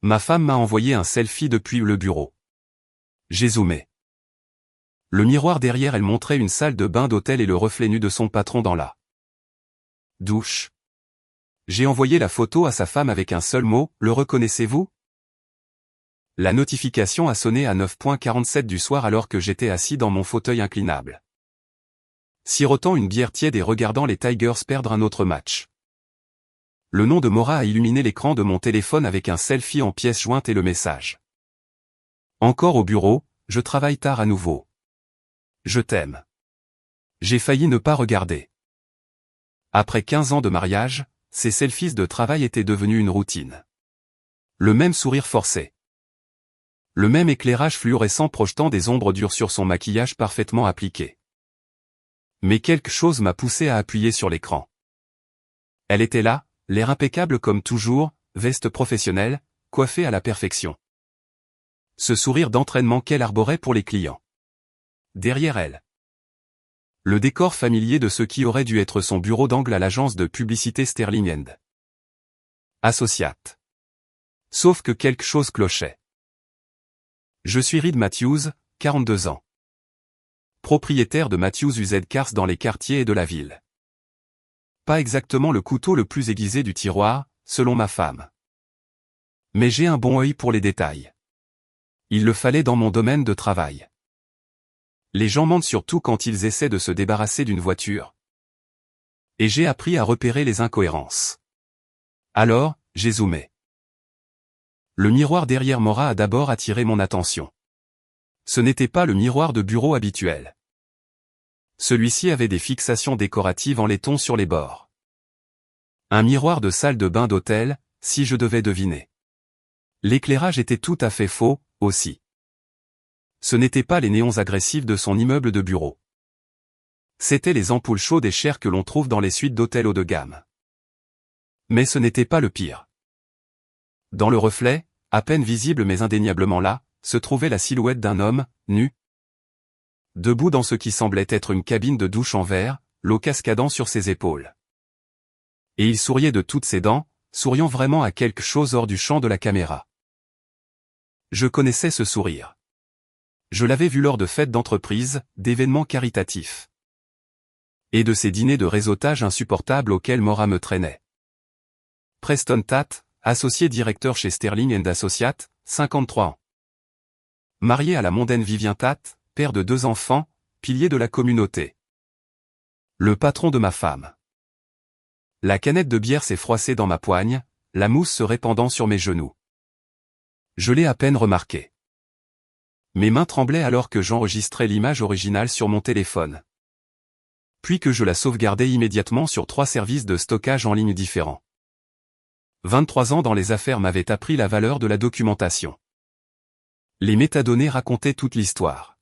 Ma femme m'a envoyé un selfie depuis le bureau. J'ai zoomé. Le miroir derrière elle montrait une salle de bain d'hôtel et le reflet nu de son patron dans la douche. J'ai envoyé la photo à sa femme avec un seul mot, le reconnaissez-vous? La notification a sonné à 9h47 du soir alors que j'étais assis dans mon fauteuil inclinable, sirotant une bière tiède et regardant les Tigers perdre un autre match. Le nom de Maura a illuminé l'écran de mon téléphone avec un selfie en pièces jointes et le message. Encore au bureau, je travaille tard à nouveau. Je t'aime. J'ai failli ne pas regarder. Après 15 ans de mariage, ces selfies de travail étaient devenus une routine. Le même sourire forcé. Le même éclairage fluorescent projetant des ombres dures sur son maquillage parfaitement appliqué. Mais quelque chose m'a poussé à appuyer sur l'écran. Elle était là, l'air impeccable comme toujours, veste professionnelle, coiffée à la perfection. Ce sourire d'entraînement qu'elle arborait pour les clients. Derrière elle, le décor familier de ce qui aurait dû être son bureau d'angle à l'agence de publicité Sterling & Associates. Sauf que quelque chose clochait. Je suis Reed Matthews, 42 ans. Propriétaire de Matthews UZ Cars dans les quartiers et de la ville. Pas exactement le couteau le plus aiguisé du tiroir, selon ma femme. Mais j'ai un bon œil pour les détails. Il le fallait dans mon domaine de travail. Les gens mentent surtout quand ils essaient de se débarrasser d'une voiture. Et j'ai appris à repérer les incohérences. Alors, j'ai zoomé. Le miroir derrière Maura a d'abord attiré mon attention. Ce n'était pas le miroir de bureau habituel. Celui-ci avait des fixations décoratives en laiton sur les bords. Un miroir de salle de bain d'hôtel, si je devais deviner. L'éclairage était tout à fait faux, aussi. Ce n'étaient pas les néons agressifs de son immeuble de bureau. C'étaient les ampoules chaudes et chères que l'on trouve dans les suites d'hôtels haut de gamme. Mais ce n'était pas le pire. Dans le reflet, à peine visible mais indéniablement là, se trouvait la silhouette d'un homme, nu. Debout dans ce qui semblait être une cabine de douche en verre, l'eau cascadant sur ses épaules. Et il souriait de toutes ses dents, souriant vraiment à quelque chose hors du champ de la caméra. Je connaissais ce sourire. Je l'avais vu lors de fêtes d'entreprise, d'événements caritatifs. Et de ces dîners de réseautage insupportables auxquels Maura me traînait. Preston Tate, associé directeur chez Sterling & Associates, 53 ans. Marié à la mondaine Vivian Tate, père de 2 enfants, pilier de la communauté. Le patron de ma femme. La canette de bière s'est froissée dans ma poigne, la mousse se répandant sur mes genoux. Je l'ai à peine remarqué. Mes mains tremblaient alors que j'enregistrais l'image originale sur mon téléphone. Puis que je la sauvegardais immédiatement sur 3 services de stockage en ligne différents. 23 ans dans les affaires m'avaient appris la valeur de la documentation. Les métadonnées racontaient toute l'histoire.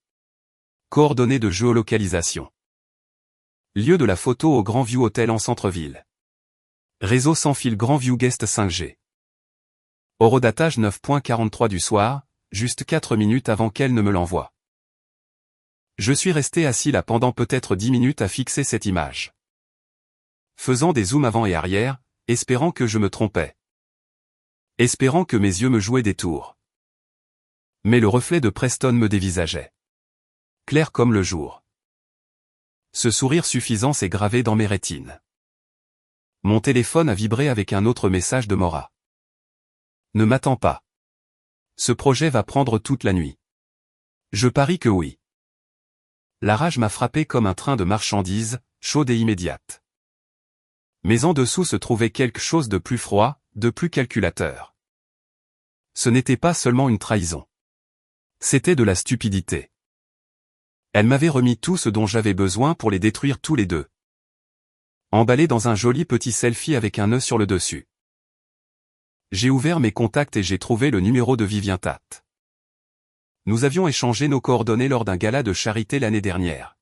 Coordonnées de géolocalisation. Lieu de la photo au Grand View Hotel en centre-ville. Réseau sans fil Grand View Guest 5G. Horodatage 9h43 du soir, juste 4 minutes avant qu'elle ne me l'envoie. Je suis resté assis là pendant peut-être 10 minutes à fixer cette image. Faisant des zooms avant et arrière, espérant que je me trompais. Espérant que mes yeux me jouaient des tours. Mais le reflet de Preston me dévisageait. Clair comme le jour. Ce sourire suffisant s'est gravé dans mes rétines. Mon téléphone a vibré avec un autre message de Maura. Ne m'attends pas. Ce projet va prendre toute la nuit. Je parie que oui. La rage m'a frappé comme un train de marchandises, chaude et immédiate. Mais en dessous se trouvait quelque chose de plus froid, de plus calculateur. Ce n'était pas seulement une trahison. C'était de la stupidité. Elle m'avait remis tout ce dont j'avais besoin pour les détruire tous les deux. Emballé dans un joli petit selfie avec un nœud sur le dessus. J'ai ouvert mes contacts et j'ai trouvé le numéro de Vivian Tate. Nous avions échangé nos coordonnées lors d'un gala de charité l'année dernière.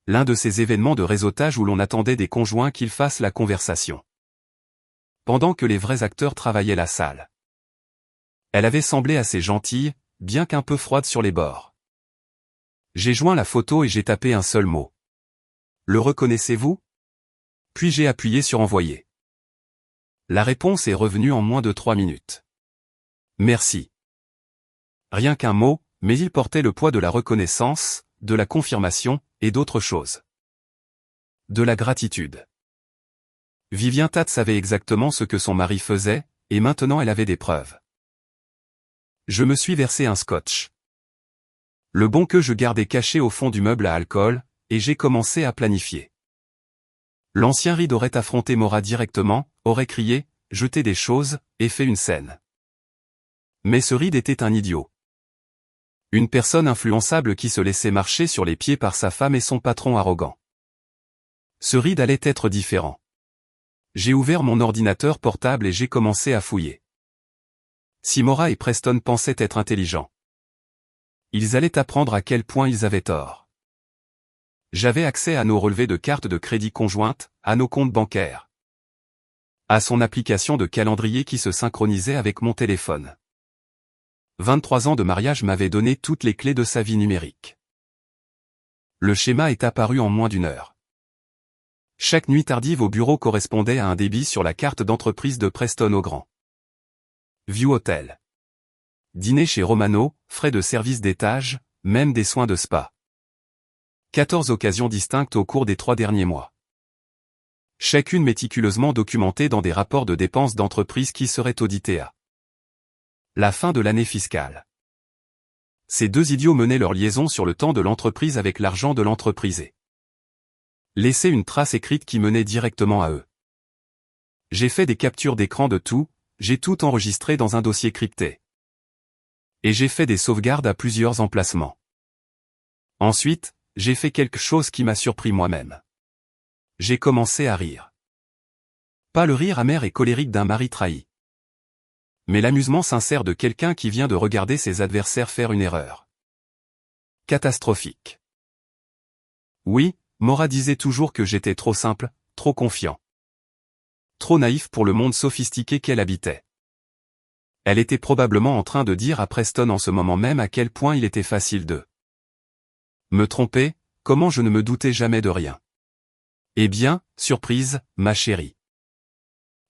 L'un de ces événements de réseautage où l'on attendait des conjoints qu'ils fassent la conversation. Pendant que les vrais acteurs travaillaient la salle. Elle avait semblé assez gentille, bien qu'un peu froide sur les bords. J'ai joint la photo et j'ai tapé un seul mot. Le reconnaissez-vous? Puis j'ai appuyé sur envoyer. La réponse est revenue en moins de 3 minutes. Merci. Rien qu'un mot, mais il portait le poids de la reconnaissance, de la confirmation, et d'autres choses. De la gratitude. Vivien Tat savait exactement ce que son mari faisait, et maintenant elle avait des preuves. Je me suis versé un scotch. Le bon que je gardais caché au fond du meuble à alcool, et j'ai commencé à planifier. L'ancien Reed aurait affronté Maura directement, aurait crié, jeté des choses, et fait une scène. Mais ce Reed était un idiot. Une personne influençable qui se laissait marcher sur les pieds par sa femme et son patron arrogant. Ce Reed allait être différent. J'ai ouvert mon ordinateur portable et j'ai commencé à fouiller. Si Maura et Preston pensaient être intelligents, ils allaient apprendre à quel point ils avaient tort. J'avais accès à nos relevés de cartes de crédit conjointes, à nos comptes bancaires, à son application de calendrier qui se synchronisait avec mon téléphone. 23 ans de mariage m'avaient donné toutes les clés de sa vie numérique. Le schéma est apparu en moins d'une heure. Chaque nuit tardive au bureau correspondait à un débit sur la carte d'entreprise de Preston au Grand. View Hotel. Dîner chez Romano, frais de service d'étage, même des soins de spa. 14 occasions distinctes au cours des 3 derniers mois. Chacune méticuleusement documentée dans des rapports de dépenses d'entreprise qui seraient audités à la fin de l'année fiscale. Ces deux idiots menaient leur liaison sur le temps de l'entreprise avec l'argent de l'entreprise. Laisser une trace écrite qui menait directement à eux. J'ai fait des captures d'écran de tout, j'ai tout enregistré dans un dossier crypté. Et j'ai fait des sauvegardes à plusieurs emplacements. Ensuite, j'ai fait quelque chose qui m'a surpris moi-même. J'ai commencé à rire. Pas le rire amer et colérique d'un mari trahi. Mais l'amusement sincère de quelqu'un qui vient de regarder ses adversaires faire une erreur. Catastrophique. Oui, Maura disait toujours que j'étais trop simple, trop confiant. Trop naïf pour le monde sophistiqué qu'elle habitait. Elle était probablement en train de dire à Preston en ce moment même à quel point il était facile de me tromper, comment je ne me doutais jamais de rien. Eh bien, surprise, ma chérie.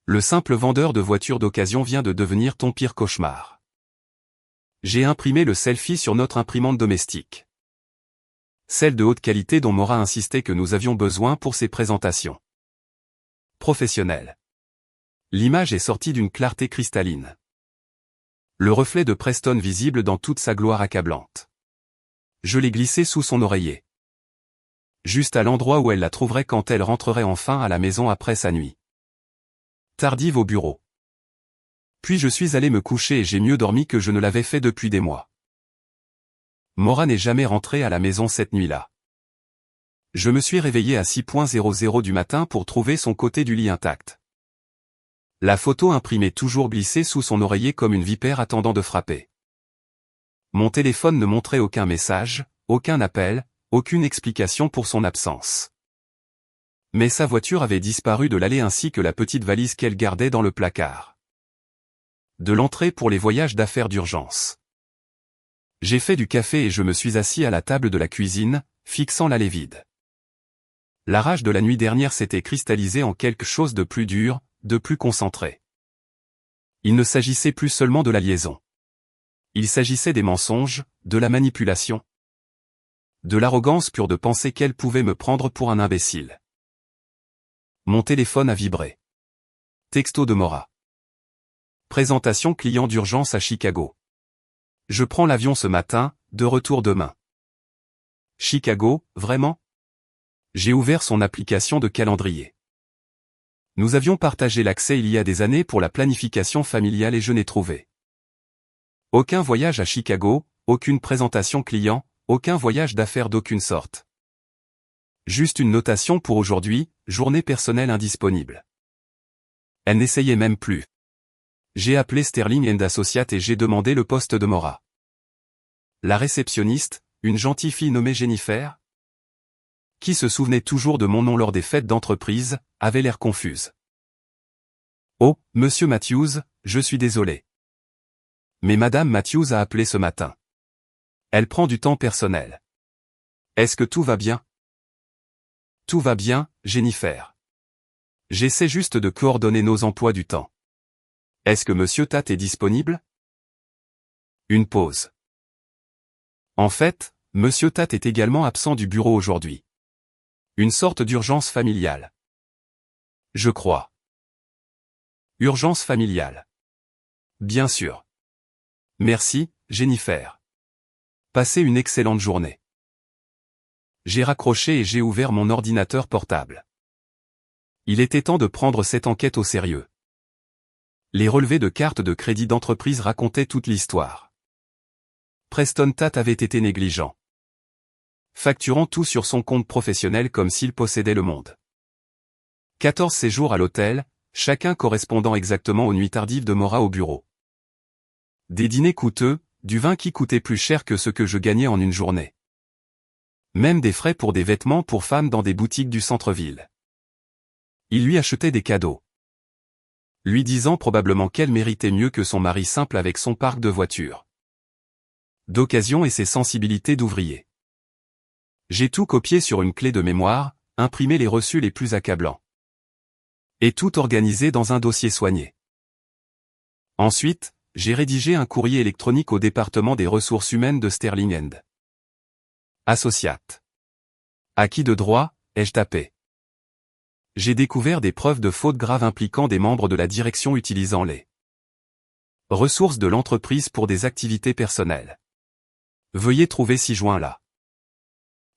Le simple vendeur de voitures d'occasion vient de devenir ton pire cauchemar. J'ai imprimé le selfie sur notre imprimante domestique. Celle de haute qualité dont Maura insistait que nous avions besoin pour ses présentations professionnelles. L'image est sortie d'une clarté cristalline. Le reflet de Preston visible dans toute sa gloire accablante. Je l'ai glissé sous son oreiller. Juste à l'endroit où elle la trouverait quand elle rentrerait enfin à la maison après sa nuit tardive au bureau. Puis je suis allé me coucher et j'ai mieux dormi que je ne l'avais fait depuis des mois. Maura n'est jamais rentrée à la maison cette nuit-là. Je me suis réveillé à 6h00 du matin pour trouver son côté du lit intact. La photo imprimée toujours glissée sous son oreiller comme une vipère attendant de frapper. Mon téléphone ne montrait aucun message, aucun appel, aucune explication pour son absence. Mais sa voiture avait disparu de l'allée ainsi que la petite valise qu'elle gardait dans le placard. De l'entrée pour les voyages d'affaires d'urgence. J'ai fait du café et je me suis assis à la table de la cuisine, fixant l'allée vide. La rage de la nuit dernière s'était cristallisée en quelque chose de plus dur, de plus concentré. Il ne s'agissait plus seulement de la liaison. Il s'agissait des mensonges, de la manipulation. De l'arrogance pure de penser qu'elle pouvait me prendre pour un imbécile. Mon téléphone a vibré. Texto de Maura. Présentation client d'urgence à Chicago. Je prends l'avion ce matin, de retour demain. Chicago, vraiment? J'ai ouvert son application de calendrier. Nous avions partagé l'accès il y a des années pour la planification familiale et je n'ai trouvé aucun voyage à Chicago, aucune présentation client, aucun voyage d'affaires d'aucune sorte. Juste une notation pour aujourd'hui, journée personnelle indisponible. Elle n'essayait même plus. J'ai appelé Sterling & Associates et j'ai demandé le poste de Maura. La réceptionniste, une gentille fille nommée Jennifer, qui se souvenait toujours de mon nom lors des fêtes d'entreprise, avait l'air confuse. Oh, monsieur Matthews, je suis désolé. Mais madame Matthews a appelé ce matin. Elle prend du temps personnel. Est-ce que tout va bien? Tout va bien, Jennifer. J'essaie juste de coordonner nos emplois du temps. Est-ce que monsieur Tat est disponible? Une pause. En fait, Monsieur Tate est également absent du bureau aujourd'hui. Une sorte d'urgence familiale. Je crois. Urgence familiale. Bien sûr. Merci, Jennifer. Passez une excellente journée. J'ai raccroché et j'ai ouvert mon ordinateur portable. Il était temps de prendre cette enquête au sérieux. Les relevés de cartes de crédit d'entreprise racontaient toute l'histoire. Preston Tate avait été négligent. Facturant tout sur son compte professionnel comme s'il possédait le monde. 14 séjours à l'hôtel, chacun correspondant exactement aux nuits tardives de Maura au bureau. Des dîners coûteux, du vin qui coûtait plus cher que ce que je gagnais en une journée. Même des frais pour des vêtements pour femmes dans des boutiques du centre-ville. Il lui achetait des cadeaux. Lui disant probablement qu'elle méritait mieux que son mari simple avec son parc de voitures. D'occasion et ses sensibilités d'ouvrier. J'ai tout copié sur une clé de mémoire, imprimé les reçus les plus accablants. Et tout organisé dans un dossier soigné. Ensuite, j'ai rédigé un courrier électronique au département des ressources humaines de Sterling End. Associate. À qui de droit, ai-je tapé? J'ai découvert des preuves de faute graves impliquant des membres de la direction utilisant les ressources de l'entreprise pour des activités personnelles. Veuillez trouver ci-joint là.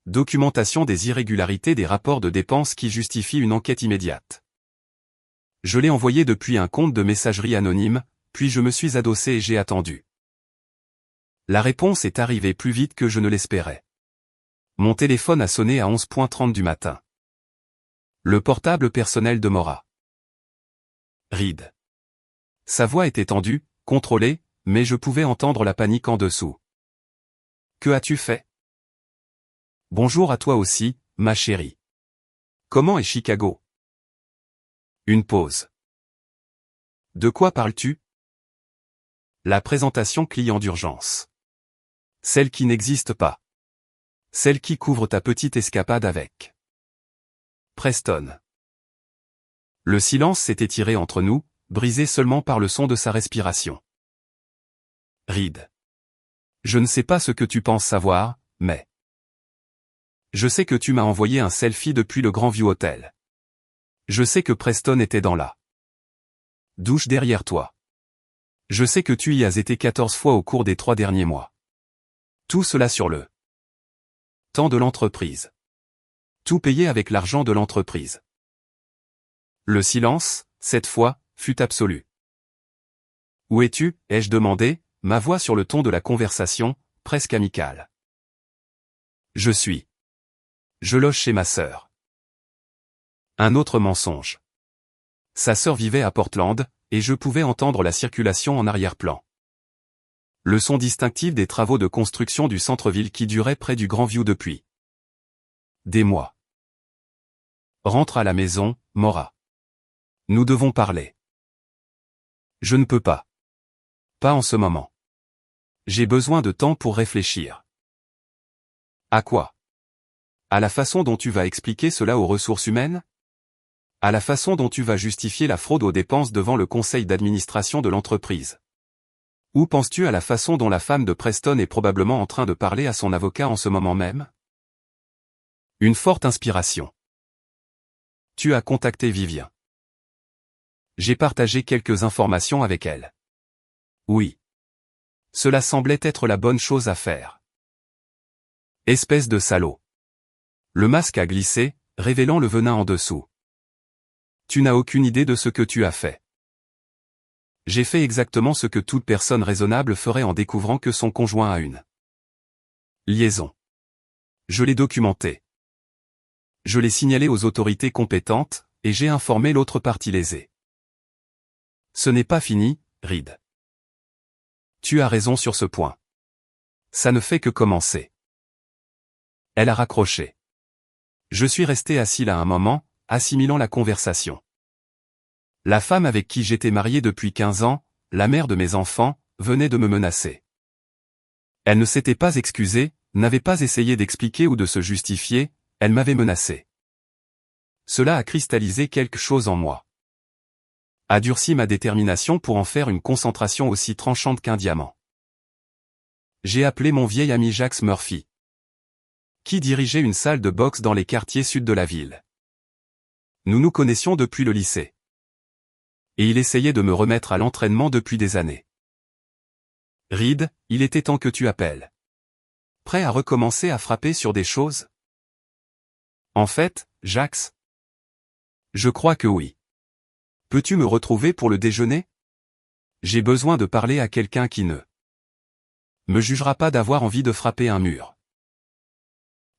Documentation des irrégularités des rapports de dépenses qui justifient une enquête immédiate. Je l'ai envoyé depuis un compte de messagerie anonyme, puis je me suis adossé et j'ai attendu. La réponse est arrivée plus vite que je ne l'espérais. Mon téléphone a sonné à 11h30 du matin. Le portable personnel de Maura. Reed. Sa voix était tendue, contrôlée, mais je pouvais entendre la panique en dessous. Que as-tu fait? Bonjour à toi aussi, ma chérie. Comment est Chicago? Une pause. De quoi parles-tu? La présentation client d'urgence. Celle qui n'existe pas. Celle qui couvre ta petite escapade avec Preston. Le silence s'est étiré entre nous, brisé seulement par le son de sa respiration. Reed. Je ne sais pas ce que tu penses savoir, mais je sais que tu m'as envoyé un selfie depuis le Grandview Hotel. Je sais que Preston était dans la douche derrière toi. Je sais que tu y as été 14 fois au cours des 3 derniers mois. Tout cela sur le temps de l'entreprise. Tout payé avec l'argent de l'entreprise. Le silence, cette fois, fut absolu. Où es-tu? Ai-je demandé, ma voix sur le ton de la conversation, presque amicale. Je loge chez ma sœur. Un autre mensonge. Sa sœur vivait à Portland, et je pouvais entendre la circulation en arrière-plan. Le son distinctif des travaux de construction du centre-ville qui duraient près du Grandview depuis des mois. Rentre à la maison, Maura. Nous devons parler. Je ne peux pas. Pas en ce moment. J'ai besoin de temps pour réfléchir. À quoi? À la façon dont tu vas expliquer cela aux ressources humaines? À la façon dont tu vas justifier la fraude aux dépenses devant le conseil d'administration de l'entreprise? Ou penses-tu à la façon dont la femme de Preston est probablement en train de parler à son avocat en ce moment même? Une forte inspiration. Tu as contacté Vivien. J'ai partagé quelques informations avec elle. Oui. Cela semblait être la bonne chose à faire. Espèce de salaud. Le masque a glissé, révélant le venin en dessous. Tu n'as aucune idée de ce que tu as fait. J'ai fait exactement ce que toute personne raisonnable ferait en découvrant que son conjoint a une liaison. Je l'ai documenté. Je l'ai signalé aux autorités compétentes, et j'ai informé l'autre partie lésée. Ce n'est pas fini, Reed. Tu as raison sur ce point. Ça ne fait que commencer. Elle a raccroché. Je suis resté assis là un moment, assimilant la conversation. La femme avec qui j'étais marié depuis 15 ans, la mère de mes enfants, venait de me menacer. Elle ne s'était pas excusée, n'avait pas essayé d'expliquer ou de se justifier, elle m'avait menacé. Cela a cristallisé quelque chose en moi. A durci ma détermination pour en faire une concentration aussi tranchante qu'un diamant. J'ai appelé mon vieil ami Jax Murphy, qui dirigeait une salle de boxe dans les quartiers sud de la ville. Nous nous connaissions depuis le lycée. Et il essayait de me remettre à l'entraînement depuis des années. Reed, il était temps que tu appelles. Prêt à recommencer à frapper sur des choses? En fait, Jax? Je crois que oui. Peux-tu me retrouver pour le déjeuner? J'ai besoin de parler à quelqu'un qui ne me jugera pas d'avoir envie de frapper un mur.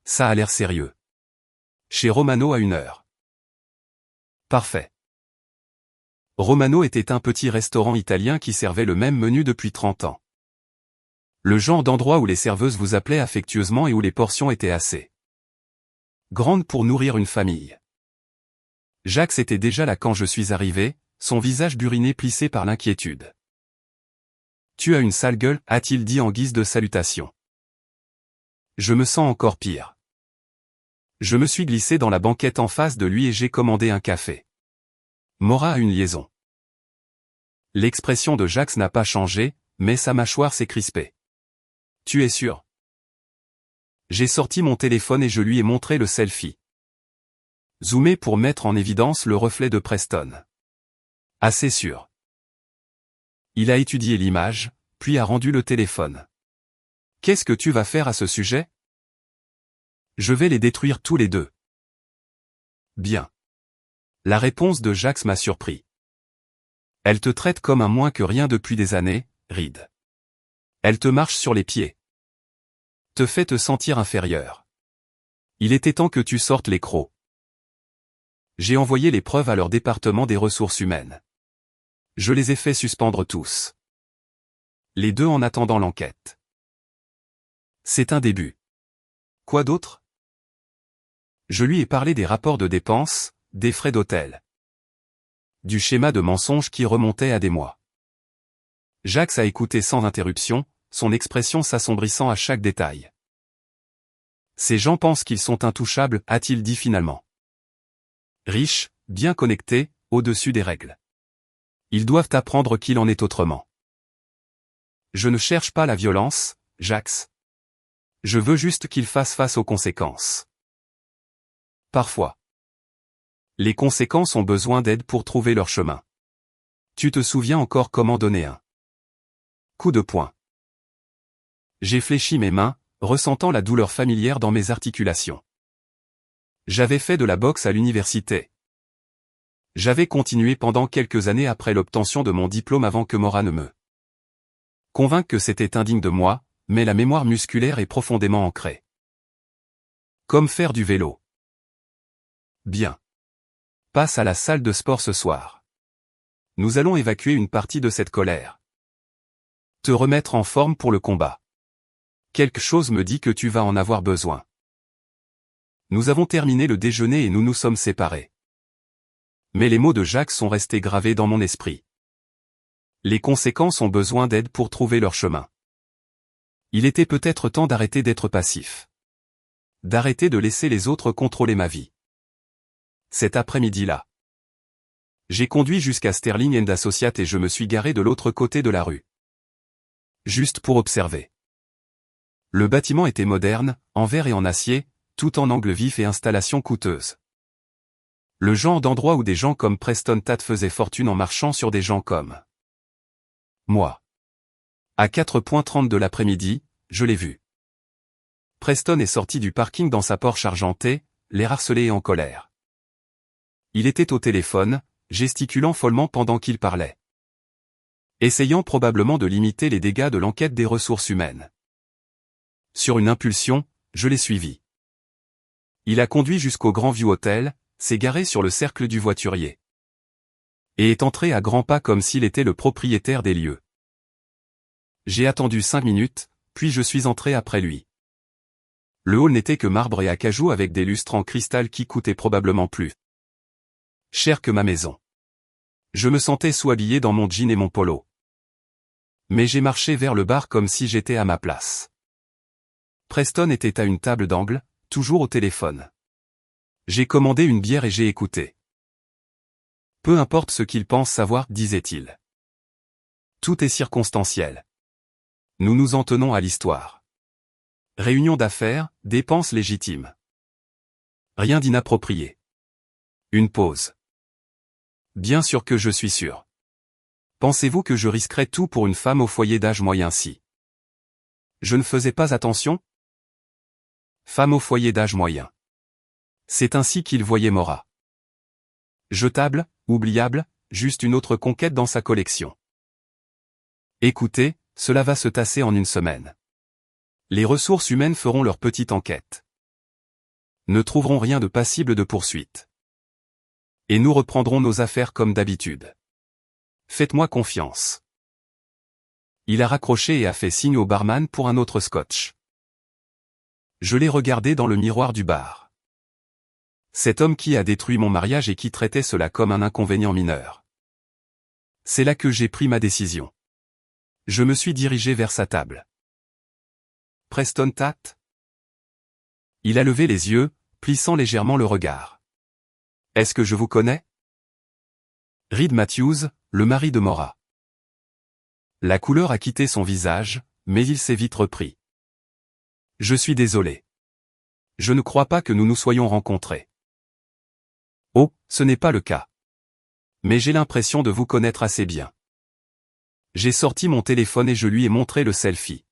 Ça a l'air sérieux. Chez Romano à 1h. Parfait. Romano était un petit restaurant italien qui servait le même menu depuis 30 ans. Le genre d'endroit où les serveuses vous appelaient affectueusement et où les portions étaient assez grandes pour nourrir une famille. Jax était déjà là quand je suis arrivé, son visage buriné plissé par l'inquiétude. « Tu as une sale gueule » a-t-il dit en guise de salutation. Je me sens encore pire. Je me suis glissé dans la banquette en face de lui et j'ai commandé un café. Mora a une liaison. L'expression de Jax n'a pas changé, mais sa mâchoire s'est crispée. Tu es sûr? J'ai sorti mon téléphone et je lui ai montré le selfie. Zoomé pour mettre en évidence le reflet de Preston. Assez sûr. Il a étudié l'image, puis a rendu le téléphone. Qu'est-ce que tu vas faire à ce sujet? Je vais les détruire tous les deux. Bien. La réponse de Jax m'a surpris. Elle te traite comme un moins que rien depuis des années, Reed. Elle te marche sur les pieds. Te fait te sentir inférieur. Il était temps que tu sortes les crocs. J'ai envoyé les preuves à leur département des ressources humaines. Je les ai fait suspendre tous. Les deux en attendant l'enquête. C'est un début. Quoi d'autre? Je lui ai parlé des rapports de dépenses, des frais d'hôtel. Du schéma de mensonges qui remontait à des mois. Jax a écouté sans interruption, son expression s'assombrissant à chaque détail. Ces gens pensent qu'ils sont intouchables, a-t-il dit finalement. Riches, bien connectés, au-dessus des règles. Ils doivent apprendre qu'il en est autrement. Je ne cherche pas la violence, Jax. Je veux juste qu'ils fassent face aux conséquences. Parfois. Les conséquences ont besoin d'aide pour trouver leur chemin. Tu te souviens encore comment donner un coup de poing? J'ai fléchi mes mains, ressentant la douleur familière dans mes articulations. J'avais fait de la boxe à l'université. J'avais continué pendant quelques années après l'obtention de mon diplôme avant que Mora ne me convainque que c'était indigne de moi, mais la mémoire musculaire est profondément ancrée. Comme faire du vélo. Bien. Passe à la salle de sport ce soir. Nous allons évacuer une partie de cette colère. Te remettre en forme pour le combat. Quelque chose me dit que tu vas en avoir besoin. Nous avons terminé le déjeuner et nous nous sommes séparés. Mais les mots de Jax sont restés gravés dans mon esprit. Les conséquences ont besoin d'aide pour trouver leur chemin. Il était peut-être temps d'arrêter d'être passif. D'arrêter de laisser les autres contrôler ma vie. Cet après-midi-là. J'ai conduit jusqu'à Sterling & Associates et je me suis garé de l'autre côté de la rue. Juste pour observer. Le bâtiment était moderne, en verre et en acier, tout en angle vif et installation coûteuse. Le genre d'endroit où des gens comme Preston Tate faisaient fortune en marchant sur des gens comme moi. À 4h30 de l'après-midi, je l'ai vu. Preston est sorti du parking dans sa Porsche argentée, l'air harcelé et en colère. Il était au téléphone, gesticulant follement pendant qu'il parlait. Essayant probablement de limiter les dégâts de l'enquête des ressources humaines. Sur une impulsion, je l'ai suivi. Il a conduit jusqu'au Grand View Hotel, s'est garé sur le cercle du voiturier. Et est entré à grands pas comme s'il était le propriétaire des lieux. J'ai attendu 5 minutes, puis je suis entré après lui. Le hall n'était que marbre et acajou avec des lustres en cristal qui coûtaient probablement plus cher que ma maison. Je me sentais sous-habillé dans mon jean et mon polo. Mais j'ai marché vers le bar comme si j'étais à ma place. Preston était à une table d'angle, toujours au téléphone. J'ai commandé une bière et j'ai écouté. Peu importe ce qu'il pense savoir, disait-il. Tout est circonstanciel. Nous nous en tenons à l'histoire. Réunion d'affaires, dépenses légitimes. Rien d'inapproprié. Une pause. Bien sûr que je suis sûr. Pensez-vous que je risquerais tout pour une femme au foyer d'âge moyen si je ne faisais pas attention? Femme au foyer d'âge moyen. C'est ainsi qu'il voyait Mora. Jetable, oubliable, juste une autre conquête dans sa collection. Écoutez, cela va se tasser en une semaine. Les ressources humaines feront leur petite enquête. Ne trouveront rien de passible de poursuite. Et nous reprendrons nos affaires comme d'habitude. Faites-moi confiance. Il a raccroché et a fait signe au barman pour un autre scotch. Je l'ai regardé dans le miroir du bar. Cet homme qui a détruit mon mariage et qui traitait cela comme un inconvénient mineur. C'est là que j'ai pris ma décision. Je me suis dirigé vers sa table. Preston Tate? Il a levé les yeux, plissant légèrement le regard. Est-ce que je vous connais? Reed Matthews, le mari de Mora. La couleur a quitté son visage, mais il s'est vite repris. Je suis désolé. Je ne crois pas que nous nous soyons rencontrés. Oh, ce n'est pas le cas. Mais j'ai l'impression de vous connaître assez bien. J'ai sorti mon téléphone et je lui ai montré le selfie.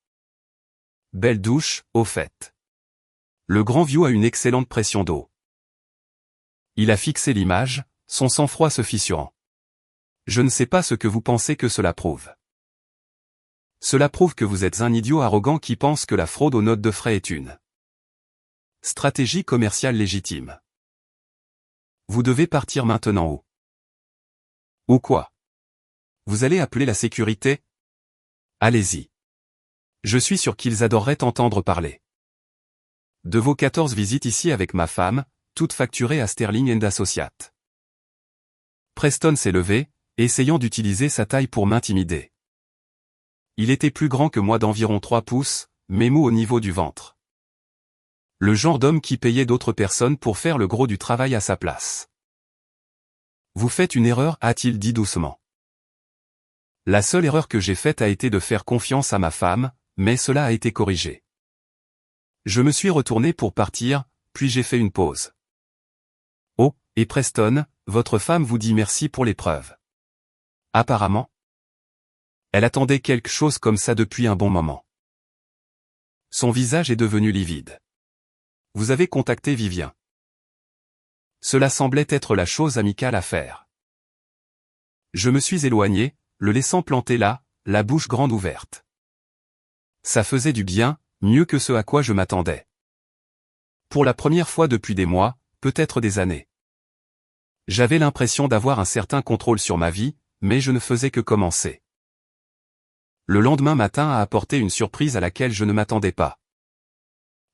Belle douche, au fait. Le grand view a une excellente pression d'eau. Il a fixé l'image, son sang-froid se fissurant. Je ne sais pas ce que vous pensez que cela prouve. Cela prouve que vous êtes un idiot arrogant qui pense que la fraude aux notes de frais est une stratégie commerciale légitime. Vous devez partir maintenant. Ou quoi? Vous allez appeler la sécurité? Allez-y. Je suis sûr qu'ils adoreraient entendre parler. De vos 14 visites ici avec ma femme, toutes facturées à Sterling & Associates. Preston s'est levé, essayant d'utiliser sa taille pour m'intimider. Il était plus grand que moi d'environ 3 pouces, mais mou au niveau du ventre. Le genre d'homme qui payait d'autres personnes pour faire le gros du travail à sa place. Vous faites une erreur, a-t-il dit doucement. La seule erreur que j'ai faite a été de faire confiance à ma femme, mais cela a été corrigé. Je me suis retourné pour partir, puis j'ai fait une pause. Oh, et Preston, votre femme vous dit merci pour l'épreuve. Apparemment. Elle attendait quelque chose comme ça depuis un bon moment. Son visage est devenu livide. Vous avez contacté Vivien. Cela semblait être la chose amicale à faire. Je me suis éloigné, le laissant planté là, la bouche grande ouverte. Ça faisait du bien, mieux que ce à quoi je m'attendais. Pour la première fois depuis des mois, peut-être des années. J'avais l'impression d'avoir un certain contrôle sur ma vie, mais je ne faisais que commencer. Le lendemain matin a apporté une surprise à laquelle je ne m'attendais pas.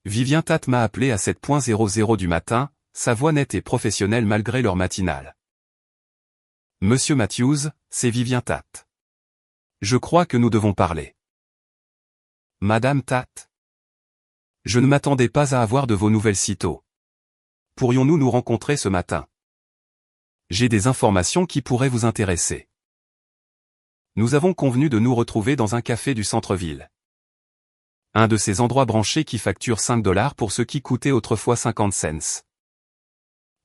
Vivien Tate m'a appelé à 7h00 du matin, sa voix nette et professionnelle malgré l'heure matinale. Monsieur Matthews, c'est Vivien Tate. Je crois que nous devons parler. Madame Tate. Je ne m'attendais pas à avoir de vos nouvelles si tôt. Pourrions-nous nous rencontrer ce matin? J'ai des informations qui pourraient vous intéresser. Nous avons convenu de nous retrouver dans un café du centre-ville. Un de ces endroits branchés qui facturent $5 pour ce qui coûtait autrefois 50 cents.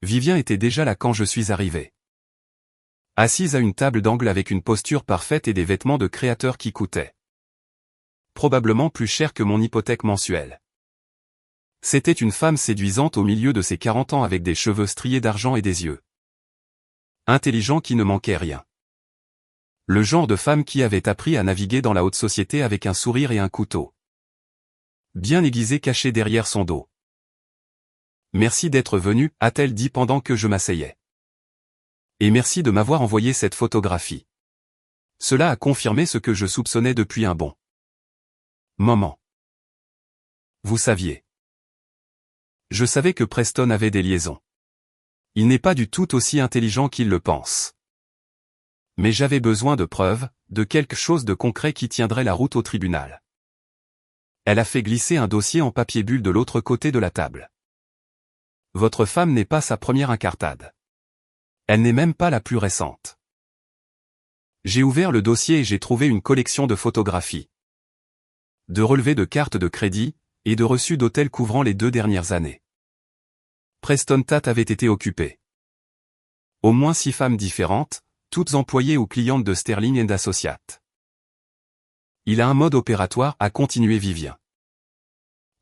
Vivien était déjà là quand je suis arrivé. Assise à une table d'angle avec une posture parfaite et des vêtements de créateur qui coûtaient probablement plus cher que mon hypothèque mensuelle. C'était une femme séduisante au milieu de ses 40 ans avec des cheveux striés d'argent et des yeux intelligents qui ne manquaient rien. Le genre de femme qui avait appris à naviguer dans la haute société avec un sourire et un couteau bien aiguisé caché derrière son dos. Merci d'être venu, a-t-elle dit pendant que je m'asseyais. Et merci de m'avoir envoyé cette photographie. Cela a confirmé ce que je soupçonnais depuis un bon moment. Vous saviez. Je savais que Preston avait des liaisons. Il n'est pas du tout aussi intelligent qu'il le pense. Mais j'avais besoin de preuves, de quelque chose de concret qui tiendrait la route au tribunal. Elle a fait glisser un dossier en papier bulle de l'autre côté de la table. Votre femme n'est pas sa première incartade. Elle n'est même pas la plus récente. J'ai ouvert le dossier et j'ai trouvé une collection de photographies. de relevés de cartes de crédit, et de reçus d'hôtel couvrant les 2 dernières années. Preston Tate avait été occupé. Au moins 6 femmes différentes, toutes employées ou clientes de Sterling & Associates. Il a un mode opératoire, a continué Vivien.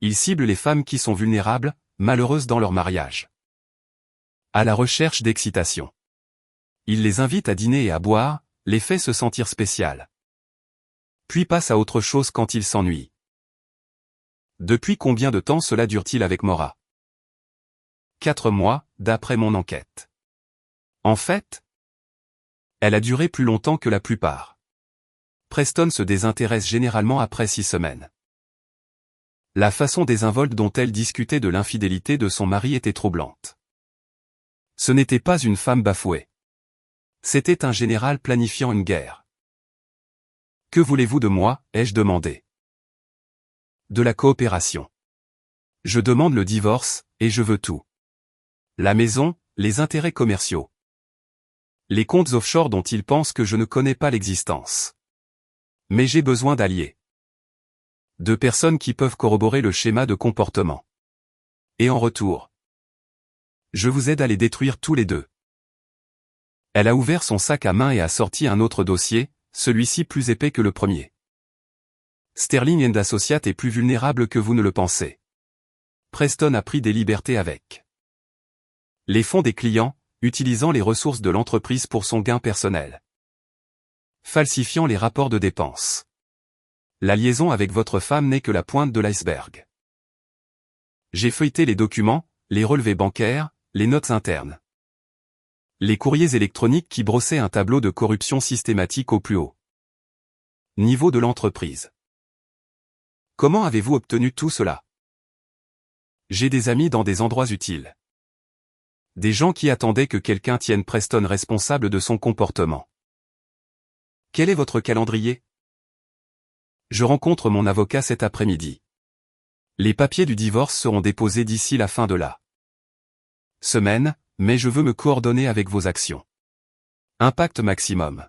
Il cible les femmes qui sont vulnérables, malheureuses dans leur mariage. À la recherche d'excitation. Il les invite à dîner et à boire, les fait se sentir spéciales. Puis passe à autre chose quand il s'ennuie. Depuis combien de temps cela dure-t-il avec Maura? 4 mois, d'après mon enquête. En fait, elle a duré plus longtemps que la plupart. Preston se désintéresse généralement après 6 semaines. La façon désinvolte dont elle discutait de l'infidélité de son mari était troublante. Ce n'était pas une femme bafouée. C'était un général planifiant une guerre. « Que voulez-vous de moi ?» ai-je demandé. De la coopération. Je demande le divorce, et je veux tout. La maison, les intérêts commerciaux. Les comptes offshore dont il pense que je ne connais pas l'existence. Mais j'ai besoin d'alliés. De personnes qui peuvent corroborer le schéma de comportement. Et en retour, je vous aide à les détruire tous les deux. Elle a ouvert son sac à main et a sorti un autre dossier, celui-ci plus épais que le premier. Sterling & Associates est plus vulnérable que vous ne le pensez. Preston a pris des libertés avec les fonds des clients, utilisant les ressources de l'entreprise pour son gain personnel. Falsifiant les rapports de dépenses. La liaison avec votre femme n'est que la pointe de l'iceberg. J'ai feuilleté les documents, les relevés bancaires, les notes internes. Les courriers électroniques qui brossaient un tableau de corruption systématique au plus haut niveau de l'entreprise. Comment avez-vous obtenu tout cela? J'ai des amis dans des endroits utiles. Des gens qui attendaient que quelqu'un tienne Preston responsable de son comportement. Quel est votre calendrier? Je rencontre mon avocat cet après-midi. Les papiers du divorce seront déposés d'ici la fin de la semaine, mais je veux me coordonner avec vos actions. Impact maximum.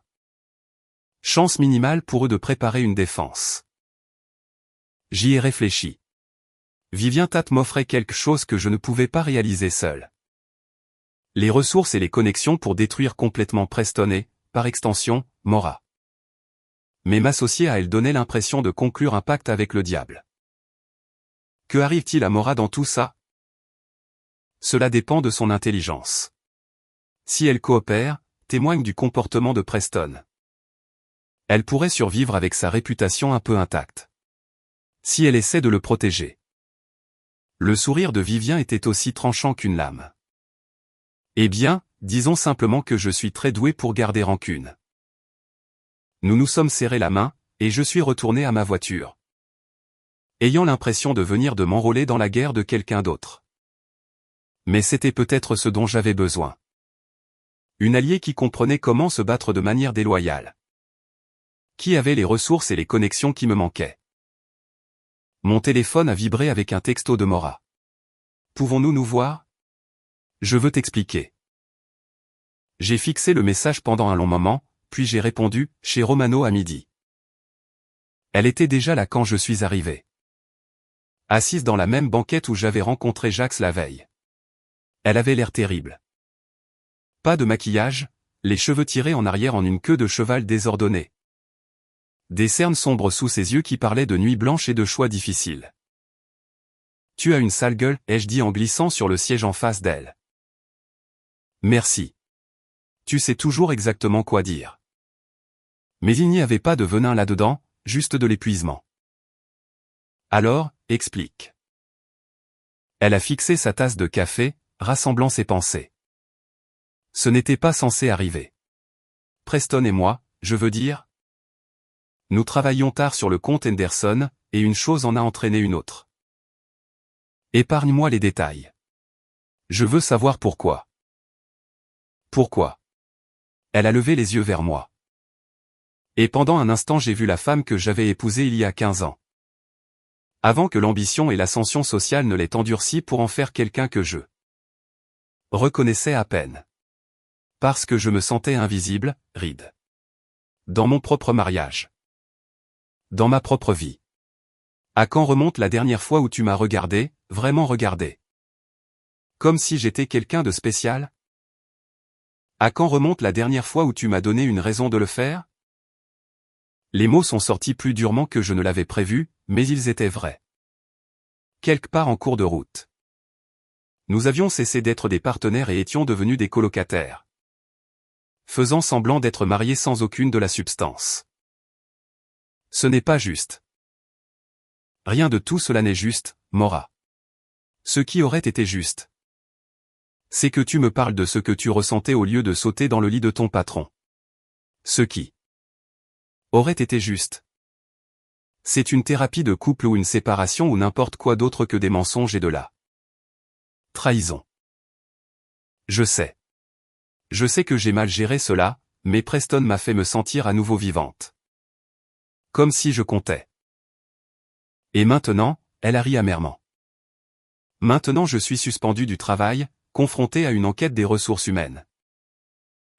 Chance minimale pour eux de préparer une défense. J'y ai réfléchi. Vivien Tate m'offrait quelque chose que je ne pouvais pas réaliser seul. Les ressources et les connexions pour détruire complètement Preston et, par extension, Maura. Mais m'associer à elle donnait l'impression de conclure un pacte avec le diable. Que arrive-t-il à Maura dans tout ça? Cela dépend de son intelligence. Si elle coopère, témoigne du comportement de Preston. Elle pourrait survivre avec sa réputation un peu intacte. Si elle essaie de le protéger. Le sourire de Vivien était aussi tranchant qu'une lame. Eh bien, disons simplement que je suis très doué pour garder rancune. Nous nous sommes serrés la main, et je suis retourné à ma voiture. Ayant l'impression de venir de m'enrôler dans la guerre de quelqu'un d'autre. Mais c'était peut-être ce dont j'avais besoin. Une alliée qui comprenait comment se battre de manière déloyale. Qui avait les ressources et les connexions qui me manquaient. Mon téléphone a vibré avec un texto de Maura. Pouvons-nous nous voir? Je veux t'expliquer. J'ai fixé le message pendant un long moment, puis j'ai répondu, chez Romano à midi. Elle était déjà là quand je suis arrivé. Assise dans la même banquette où j'avais rencontré Jax la veille. Elle avait l'air terrible. Pas de maquillage, les cheveux tirés en arrière en une queue de cheval désordonnée. Des cernes sombres sous ses yeux qui parlaient de nuit blanche et de choix difficiles. Tu as une sale gueule, ai-je dit en glissant sur le siège en face d'elle. Merci. Tu sais toujours exactement quoi dire. Mais il n'y avait pas de venin là-dedans, juste de l'épuisement. Alors, explique. Elle a fixé sa tasse de café, rassemblant ses pensées. Ce n'était pas censé arriver. Preston et moi, je veux dire. Nous travaillions tard sur le compte Henderson, et une chose en a entraîné une autre. Épargne-moi les détails. Je veux savoir pourquoi. Pourquoi? Elle a levé les yeux vers moi. Et pendant un instant j'ai vu la femme que j'avais épousée il y a 15 ans. Avant que l'ambition et l'ascension sociale ne l'aient endurci pour en faire quelqu'un que je reconnaissais à peine. Parce que je me sentais invisible, Reed. Dans mon propre mariage. Dans ma propre vie. À quand remonte la dernière fois où tu m'as regardé, vraiment regardé? Comme si j'étais quelqu'un de spécial? À quand remonte la dernière fois où tu m'as donné une raison de le faire? Les mots sont sortis plus durement que je ne l'avais prévu, mais ils étaient vrais. Quelque part en cours de route. Nous avions cessé d'être des partenaires et étions devenus des colocataires. Faisant semblant d'être mariés sans aucune de la substance. Ce n'est pas juste. Rien de tout cela n'est juste, Mora. Ce qui aurait été juste, c'est que tu me parles de ce que tu ressentais au lieu de sauter dans le lit de ton patron. Ce qui aurait été juste, c'est une thérapie de couple ou une séparation ou n'importe quoi d'autre que des mensonges et de la trahison. Je sais. Je sais que j'ai mal géré cela, mais Preston m'a fait me sentir à nouveau vivante. Comme si je comptais. Et maintenant, elle a ri amèrement. Maintenant je suis suspendu du travail, confronté à une enquête des ressources humaines.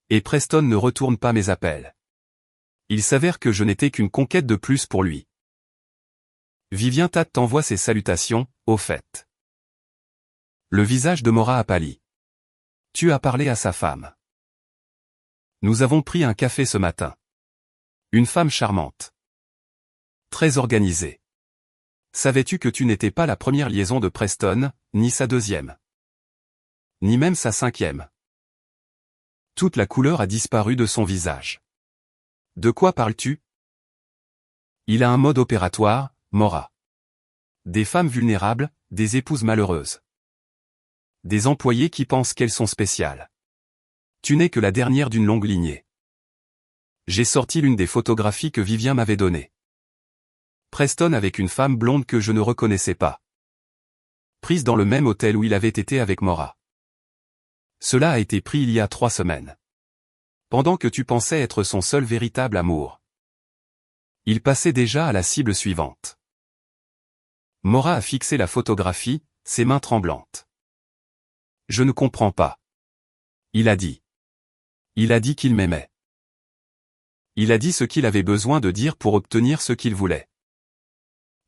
Et Preston ne retourne pas mes appels. Il s'avère que je n'étais qu'une conquête de plus pour lui. Vivien Tate t'envoie ses salutations, au fait. Le visage de Mora a pâli. Tu as parlé à sa femme. Nous avons pris un café ce matin. Une femme charmante. Très organisée. Savais-tu que tu n'étais pas la première liaison de Preston, ni sa deuxième? Ni même sa cinquième. Toute la couleur a disparu de son visage. De quoi parles-tu? Il a un mode opératoire, Mora. Des femmes vulnérables, des épouses malheureuses. Des employés qui pensent qu'elles sont spéciales. Tu n'es que la dernière d'une longue lignée. J'ai sorti l'une des photographies que Vivien m'avait données. Preston avec une femme blonde que je ne reconnaissais pas. Prise dans le même hôtel où il avait été avec Mora. Cela a été pris il y a 3 semaines. Pendant que tu pensais être son seul véritable amour. Il passait déjà à la cible suivante. Mora a fixé la photographie, ses mains tremblantes. Je ne comprends pas. Il a dit. Il a dit qu'il m'aimait. Il a dit ce qu'il avait besoin de dire pour obtenir ce qu'il voulait.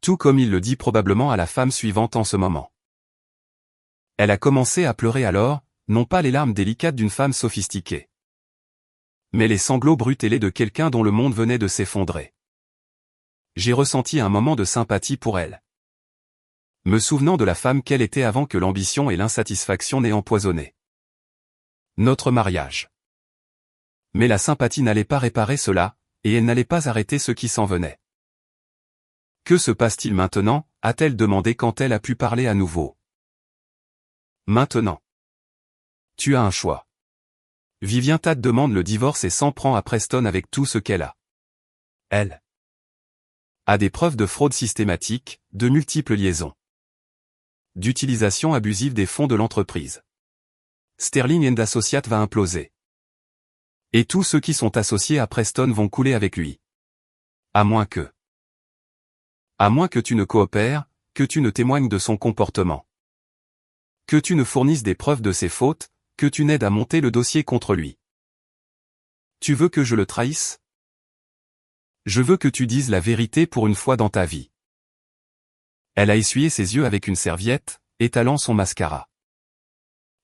Tout comme il le dit probablement à la femme suivante en ce moment. Elle a commencé à pleurer alors, non pas les larmes délicates d'une femme sophistiquée. Mais les sanglots brutelés de quelqu'un dont le monde venait de s'effondrer. J'ai ressenti un moment de sympathie pour elle. Me souvenant de la femme qu'elle était avant que l'ambition et l'insatisfaction n'aient empoisonné notre mariage. Mais la sympathie n'allait pas réparer cela, et elle n'allait pas arrêter ce qui s'en venait. Que se passe-t-il maintenant? A-t-elle demandé quand elle a pu parler à nouveau. Maintenant. Tu as un choix. Vivien Tate demande le divorce et s'en prend à Preston avec tout ce qu'elle a. Elle a des preuves de fraude systématique, de multiples liaisons. D'utilisation abusive des fonds de l'entreprise. Sterling & Associates va imploser. Et tous ceux qui sont associés à Preston vont couler avec lui. À moins que tu ne coopères, que tu ne témoignes de son comportement. Que tu ne fournisses des preuves de ses fautes, que tu n'aides à monter le dossier contre lui. Tu veux que je le trahisse? Je veux que tu dises la vérité pour une fois dans ta vie. Elle a essuyé ses yeux avec une serviette, étalant son mascara.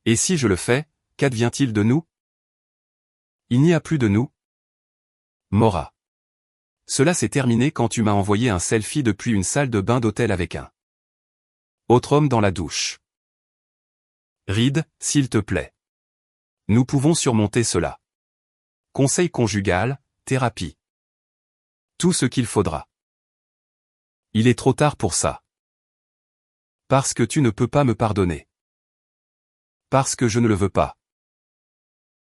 Et si je le fais, qu'advient-il de nous? Il n'y a plus de nous. Mora. Cela s'est terminé quand tu m'as envoyé un selfie depuis une salle de bain d'hôtel avec un autre homme dans la douche. Reed, s'il te plaît. Nous pouvons surmonter cela. Conseil conjugal, thérapie. Tout ce qu'il faudra. Il est trop tard pour ça. Parce que tu ne peux pas me pardonner. Parce que je ne le veux pas.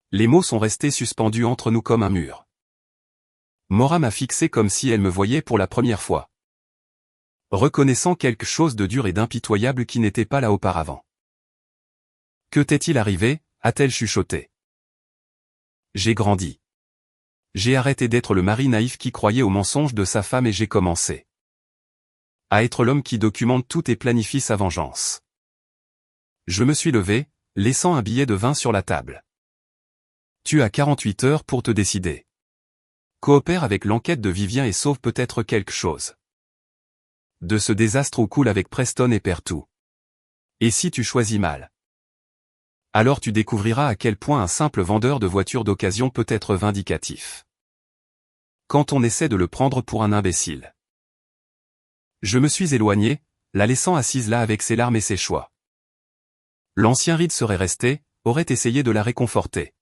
Les mots sont restés suspendus entre nous comme un mur. Mora m'a fixé comme si elle me voyait pour la première fois. Reconnaissant quelque chose de dur et d'impitoyable qui n'était pas là auparavant. Que t'est-il arrivé? A-t-elle chuchoté. J'ai grandi. J'ai arrêté d'être le mari naïf qui croyait aux mensonges de sa femme et j'ai commencé à être l'homme qui documente tout et planifie sa vengeance. Je me suis levé, laissant un billet de 20 sur la table. Tu as 48 heures pour te décider. Coopère avec l'enquête de Vivien et sauve peut-être quelque chose. De ce désastre où coule avec Preston et perd tout. Et si tu choisis mal? Alors tu découvriras à quel point un simple vendeur de voitures d'occasion peut être vindicatif. Quand on essaie de le prendre pour un imbécile. Je me suis éloigné, la laissant assise là avec ses larmes et ses choix. L'ancien Reed serait resté, aurait essayé de la réconforter.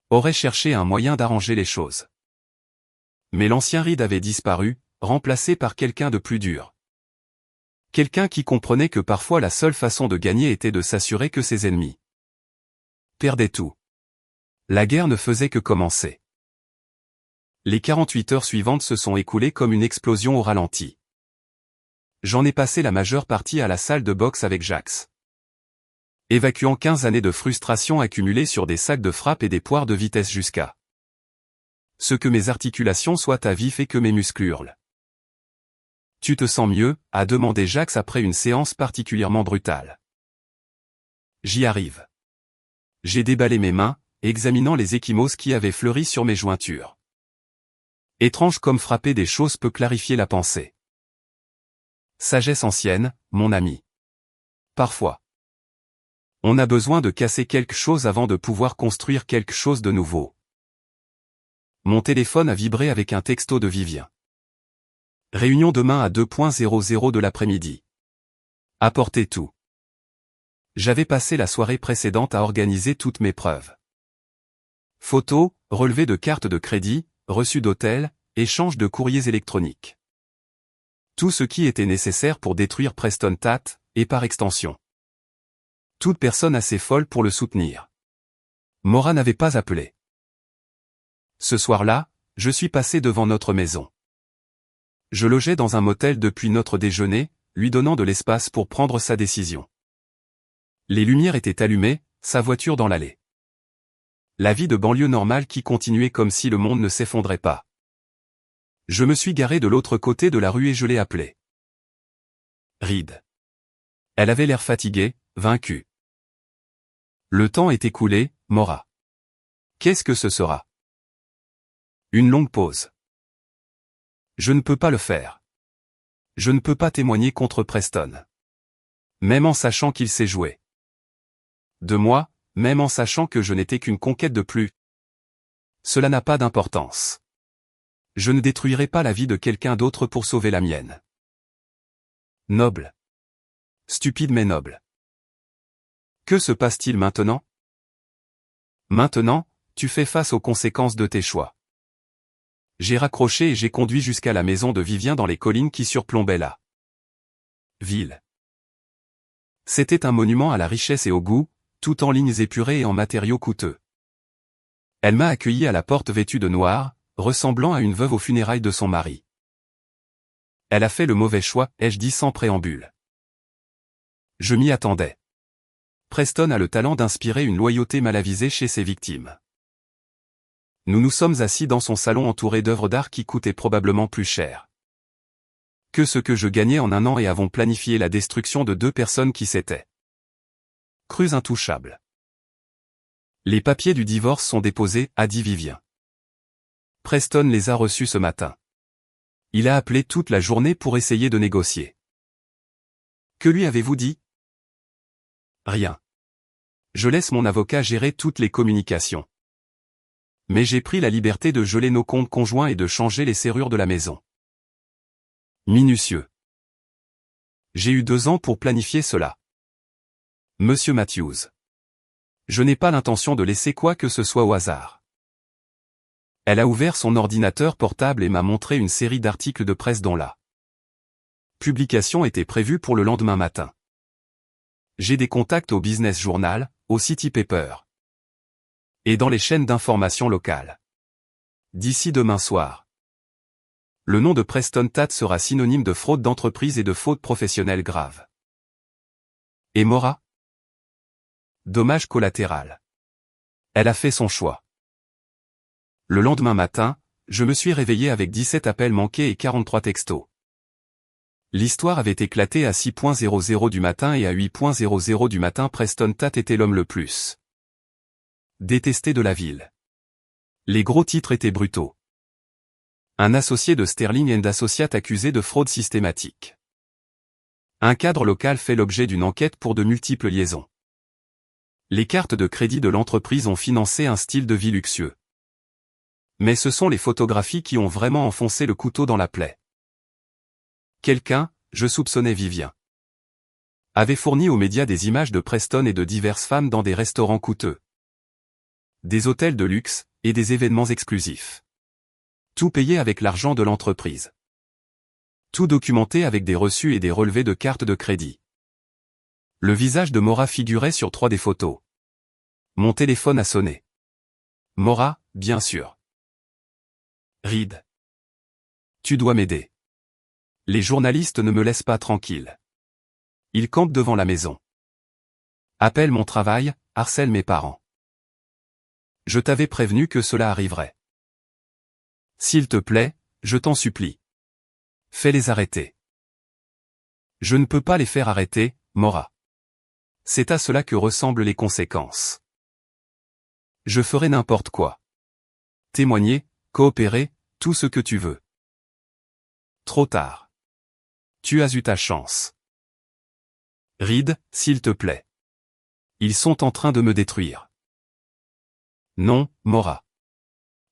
Aurait cherché un moyen d'arranger les choses. Mais l'ancien Reed avait disparu, remplacé par quelqu'un de plus dur. Quelqu'un qui comprenait que parfois la seule façon de gagner était de s'assurer que ses ennemis perdaient tout. La guerre ne faisait que commencer. Les 48 heures suivantes se sont écoulées comme une explosion au ralenti. J'en ai passé la majeure partie à la salle de boxe avec Jax. Évacuant 15 années de frustration accumulées sur des sacs de frappe et des poires de vitesse jusqu'à ce que mes articulations soient à vif et que mes muscles hurlent. Tu te sens mieux, a demandé Jax après une séance particulièrement brutale. J'y arrive. J'ai déballé mes mains, examinant les ecchymoses qui avaient fleuri sur mes jointures. Étrange comme frapper des choses peut clarifier la pensée. Sagesse ancienne, mon ami. Parfois. On a besoin de casser quelque chose avant de pouvoir construire quelque chose de nouveau. Mon téléphone a vibré avec un texto de Vivien. Réunion demain à 2:00 de l'après-midi. Apportez tout. J'avais passé la soirée précédente à organiser toutes mes preuves. Photos, relevés de cartes de crédit, reçus d'hôtel, échange de courriers électroniques. Tout ce qui était nécessaire pour détruire Preston Tat, et par extension. Toute personne assez folle pour le soutenir. Maura n'avait pas appelé. Ce soir-là, je suis passé devant notre maison. Je logeais dans un motel depuis notre déjeuner, lui donnant de l'espace pour prendre sa décision. Les lumières étaient allumées, sa voiture dans l'allée. La vie de banlieue normale qui continuait comme si le monde ne s'effondrait pas. Je me suis garé de l'autre côté de la rue et je l'ai appelée. Reed. Elle avait l'air fatiguée, vaincue. Le temps est écoulé, Maura. Qu'est-ce que ce sera? Une longue pause. Je ne peux pas le faire. Je ne peux pas témoigner contre Preston. Même en sachant qu'il s'est joué de moi, même en sachant que je n'étais qu'une conquête de plus. Cela n'a pas d'importance. Je ne détruirai pas la vie de quelqu'un d'autre pour sauver la mienne. Noble. Stupide mais noble. Que se passe-t-il maintenant? Maintenant, tu fais face aux conséquences de tes choix. J'ai raccroché et j'ai conduit jusqu'à la maison de Vivien dans les collines qui surplombaient la ville. C'était un monument à la richesse et au goût, tout en lignes épurées et en matériaux coûteux. Elle m'a accueilli à la porte vêtue de noir, ressemblant à une veuve aux funérailles de son mari. Elle a fait le mauvais choix, ai-je dit sans préambule. Je m'y attendais. Preston a le talent d'inspirer une loyauté mal avisée chez ses victimes. Nous nous sommes assis dans son salon entouré d'œuvres d'art qui coûtaient probablement plus cher que ce que je gagnais en un an et avons planifié la destruction de 2 personnes qui s'étaient crues intouchables. Les papiers du divorce sont déposés, a dit Vivien. Preston les a reçus ce matin. Il a appelé toute la journée pour essayer de négocier. Que lui avez-vous dit? Rien. Je laisse mon avocat gérer toutes les communications. Mais j'ai pris la liberté de geler nos comptes conjoints et de changer les serrures de la maison. Minutieux. J'ai eu 2 ans pour planifier cela. Monsieur Matthews. Je n'ai pas l'intention de laisser quoi que ce soit au hasard. Elle a ouvert son ordinateur portable et m'a montré une série d'articles de presse dont la publication était prévue pour le lendemain matin. J'ai des contacts au Business Journal, au City Paper et dans les chaînes d'information locales. D'ici demain soir, le nom de Preston Tat sera synonyme de fraude d'entreprise et de faute professionnelle grave. Et Maura? Dommage collatéral. Elle a fait son choix. Le lendemain matin, je me suis réveillé avec 17 appels manqués et 43 textos. L'histoire avait éclaté à 6:00 du matin et à 8:00 du matin Preston Tat était l'homme le plus détesté de la ville. Les gros titres étaient brutaux. Un associé de Sterling & Associates accusé de fraude systématique. Un cadre local fait l'objet d'une enquête pour de multiples liaisons. Les cartes de crédit de l'entreprise ont financé un style de vie luxueux. Mais ce sont les photographies qui ont vraiment enfoncé le couteau dans la plaie. Quelqu'un, je soupçonnais Vivien, avait fourni aux médias des images de Preston et de diverses femmes dans des restaurants coûteux, des hôtels de luxe, et des événements exclusifs. Tout payé avec l'argent de l'entreprise. Tout documenté avec des reçus et des relevés de cartes de crédit. Le visage de Maura figurait sur 3 des photos. Mon téléphone a sonné. Maura, bien sûr. Reed. Tu dois m'aider. Les journalistes ne me laissent pas tranquille. Ils campent devant la maison. Appelle mon travail, harcèle mes parents. Je t'avais prévenu que cela arriverait. S'il te plaît, je t'en supplie. Fais-les arrêter. Je ne peux pas les faire arrêter, Maura. C'est à cela que ressemblent les conséquences. Je ferai n'importe quoi. Témoigner, coopérer, tout ce que tu veux. Trop tard. Tu as eu ta chance. Reed, s'il te plaît. Ils sont en train de me détruire. Non, Maura.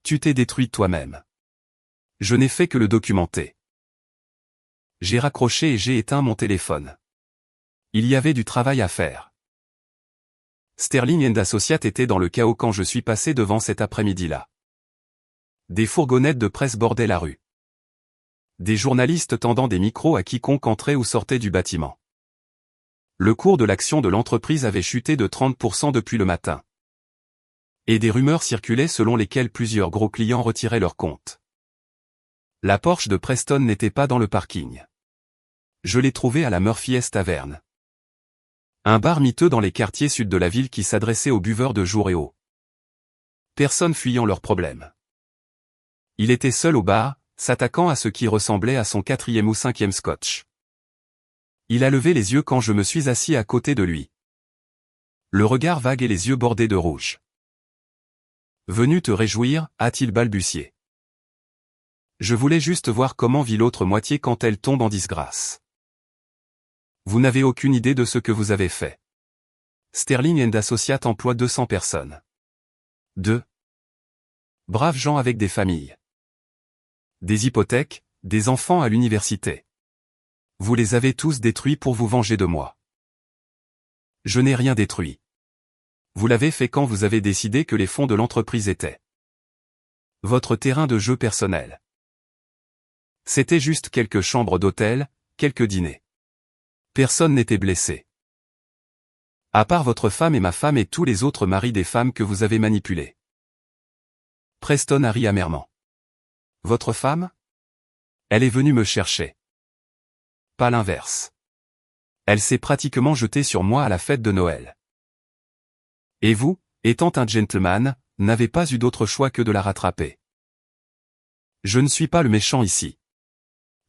Tu t'es détruit toi-même. Je n'ai fait que le documenter. J'ai raccroché et j'ai éteint mon téléphone. Il y avait du travail à faire. Sterling & Associates était dans le chaos quand je suis passé devant cet après-midi-là. Des fourgonnettes de presse bordaient la rue. Des journalistes tendant des micros à quiconque entrait ou sortait du bâtiment. Le cours de l'action de l'entreprise avait chuté de 30% depuis le matin. Et des rumeurs circulaient selon lesquelles plusieurs gros clients retiraient leurs comptes. La Porsche de Preston n'était pas dans le parking. Je l'ai trouvée à la Murphy's Tavern. Un bar miteux dans les quartiers sud de la ville qui s'adressait aux buveurs de jour et haut. Personne fuyant leurs problèmes. Il était seul au bar, s'attaquant à ce qui ressemblait à son 4e ou 5e scotch. Il a levé les yeux quand je me suis assis à côté de lui. Le regard vague et les yeux bordés de rouge. Venu te réjouir, a-t-il balbutié. Je voulais juste voir comment vit l'autre moitié quand elle tombe en disgrâce. Vous n'avez aucune idée de ce que vous avez fait. Sterling & Associates emploie 200 personnes. 2. Braves gens avec des familles. Des hypothèques, des enfants à l'université. Vous les avez tous détruits pour vous venger de moi. Je n'ai rien détruit. Vous l'avez fait quand vous avez décidé que les fonds de l'entreprise étaient votre terrain de jeu personnel. C'était juste quelques chambres d'hôtel, quelques dîners. Personne n'était blessé. À part votre femme et ma femme et tous les autres maris des femmes que vous avez manipulés. Preston a ri amèrement. Votre femme? Elle est venue me chercher. Pas l'inverse. Elle s'est pratiquement jetée sur moi à la fête de Noël. Et vous, étant un gentleman, n'avez pas eu d'autre choix que de la rattraper. Je ne suis pas le méchant ici.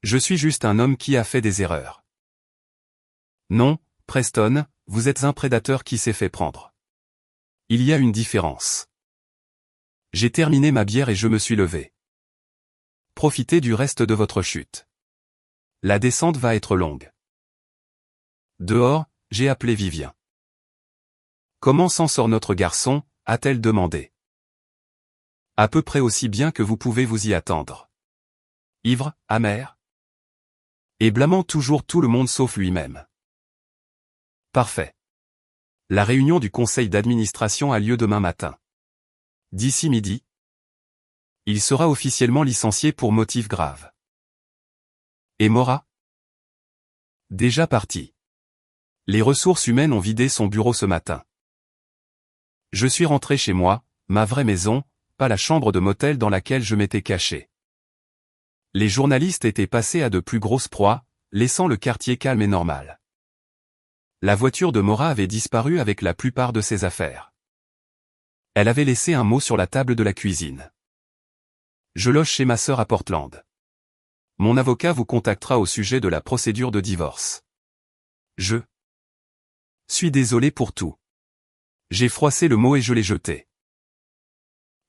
Je suis juste un homme qui a fait des erreurs. Non, Preston, vous êtes un prédateur qui s'est fait prendre. Il y a une différence. J'ai terminé ma bière et je me suis levé. Profitez du reste de votre chute. La descente va être longue. Dehors, j'ai appelé Vivien. Comment s'en sort notre garçon, a-t-elle demandé. À peu près aussi bien que vous pouvez vous y attendre. Ivre, amer. Et blâmant toujours tout le monde sauf lui-même. Parfait. La réunion du conseil d'administration a lieu demain matin. D'ici midi, il sera officiellement licencié pour motif grave. Et Maura? Déjà parti. Les ressources humaines ont vidé son bureau ce matin. Je suis rentré chez moi, ma vraie maison, pas la chambre de motel dans laquelle je m'étais caché. Les journalistes étaient passés à de plus grosses proies, laissant le quartier calme et normal. La voiture de Maura avait disparu avec la plupart de ses affaires. Elle avait laissé un mot sur la table de la cuisine. Je loge chez ma sœur à Portland. Mon avocat vous contactera au sujet de la procédure de divorce. Je suis désolé pour tout. J'ai froissé le mot et je l'ai jeté.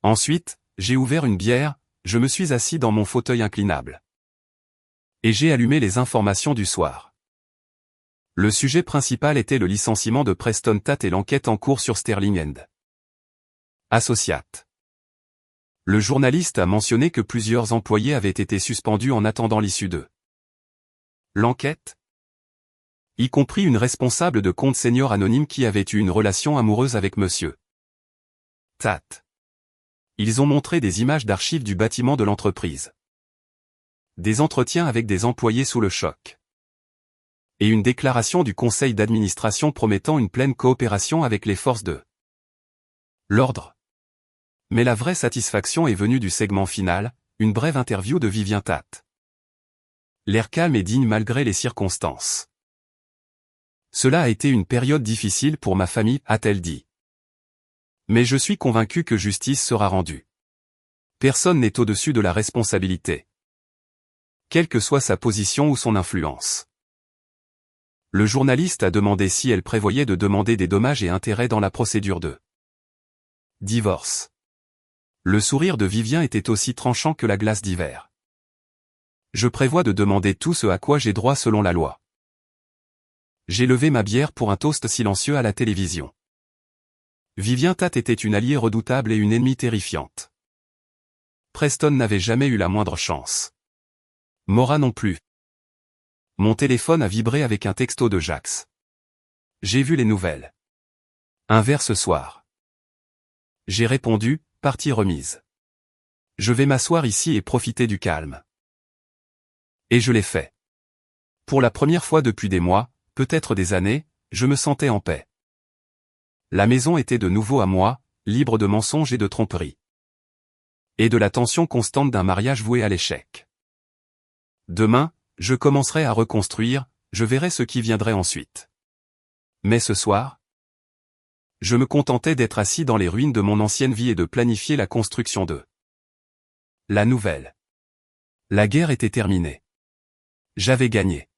Ensuite, j'ai ouvert une bière, je me suis assis dans mon fauteuil inclinable. Et j'ai allumé les informations du soir. Le sujet principal était le licenciement de Preston Tate et l'enquête en cours sur Sterling & Associates. Le journaliste a mentionné que plusieurs employés avaient été suspendus en attendant l'issue de l'enquête, y compris une responsable de compte senior anonyme qui avait eu une relation amoureuse avec Monsieur Tate. Ils ont montré des images d'archives du bâtiment de l'entreprise, des entretiens avec des employés sous le choc, et une déclaration du conseil d'administration promettant une pleine coopération avec les forces de l'ordre. Mais la vraie satisfaction est venue du segment final, une brève interview de Vivien Tate. L'air calme et digne malgré les circonstances. Cela a été une période difficile pour ma famille, a-t-elle dit. Mais je suis convaincu que justice sera rendue. Personne n'est au-dessus de la responsabilité, quelle que soit sa position ou son influence. Le journaliste a demandé si elle prévoyait de demander des dommages et intérêts dans la procédure de divorce. Le sourire de Vivien était aussi tranchant que la glace d'hiver. Je prévois de demander tout ce à quoi j'ai droit selon la loi. J'ai levé ma bière pour un toast silencieux à la télévision. Vivien Tate était une alliée redoutable et une ennemie terrifiante. Preston n'avait jamais eu la moindre chance. Maura non plus. Mon téléphone a vibré avec un texto de Jax. J'ai vu les nouvelles. Un verre ce soir. J'ai répondu, partie remise. Je vais m'asseoir ici et profiter du calme. Et je l'ai fait. Pour la première fois depuis des mois, peut-être des années, je me sentais en paix. La maison était de nouveau à moi, libre de mensonges et de tromperies. Et de la tension constante d'un mariage voué à l'échec. Demain, je commencerai à reconstruire, je verrai ce qui viendrait ensuite. Mais ce soir, je me contentais d'être assis dans les ruines de mon ancienne vie et de planifier la construction de la nouvelle. La guerre était terminée. J'avais gagné.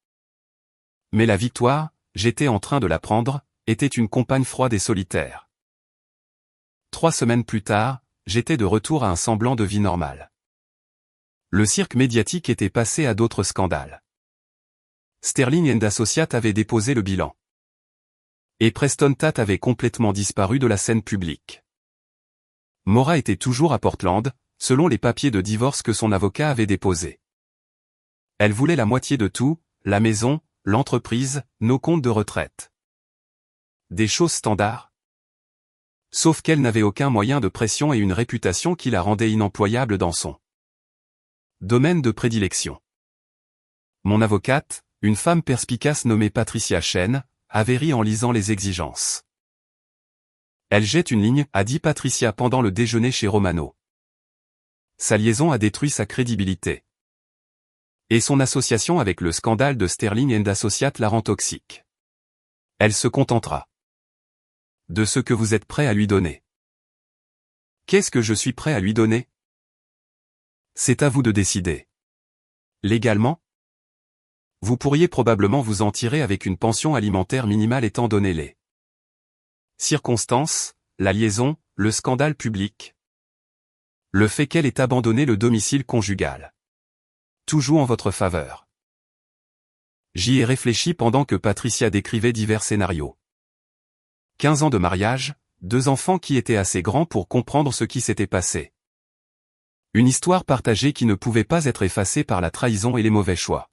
Mais la victoire, j'étais en train de la prendre, était une compagne froide et solitaire. 3 semaines plus tard, j'étais de retour à un semblant de vie normale. Le cirque médiatique était passé à d'autres scandales. Sterling & Associates avait déposé le bilan. Et Preston Tate avait complètement disparu de la scène publique. Maura était toujours à Portland, selon les papiers de divorce que son avocat avait déposés. Elle voulait la moitié de tout, la maison, l'entreprise, nos comptes de retraite. Des choses standards. Sauf qu'elle n'avait aucun moyen de pression et une réputation qui la rendait inemployable dans son domaine de prédilection. Mon avocate, une femme perspicace nommée Patricia Chen, avait ri en lisant les exigences. Elle jette une ligne, a dit Patricia pendant le déjeuner chez Romano. Sa liaison a détruit sa crédibilité. Et son association avec le scandale de Sterling & Associates la rend toxique. Elle se contentera de ce que vous êtes prêt à lui donner. Qu'est-ce que je suis prêt à lui donner? C'est à vous de décider. Légalement, vous pourriez probablement vous en tirer avec une pension alimentaire minimale étant donné les circonstances, la liaison, le scandale public. Le fait qu'elle ait abandonné le domicile conjugal. Tout joue en votre faveur. J'y ai réfléchi pendant que Patricia décrivait divers scénarios. 15 ans de mariage, 2 enfants qui étaient assez grands pour comprendre ce qui s'était passé. Une histoire partagée qui ne pouvait pas être effacée par la trahison et les mauvais choix.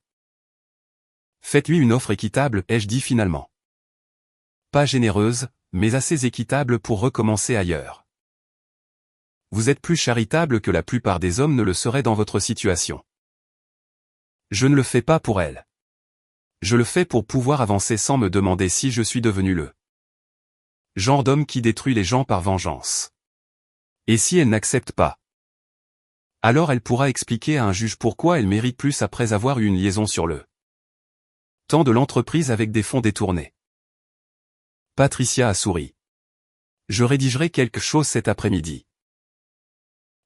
Faites-lui une offre équitable, ai-je dit finalement. Pas généreuse, mais assez équitable pour recommencer ailleurs. Vous êtes plus charitable que la plupart des hommes ne le seraient dans votre situation. Je ne le fais pas pour elle. Je le fais pour pouvoir avancer sans me demander si je suis devenu le genre d'homme qui détruit les gens par vengeance. Et si elle n'accepte pas? Alors elle pourra expliquer à un juge pourquoi elle mérite plus après avoir eu une liaison sur le temps de l'entreprise avec des fonds détournés. Patricia a souri. Je rédigerai quelque chose cet après-midi.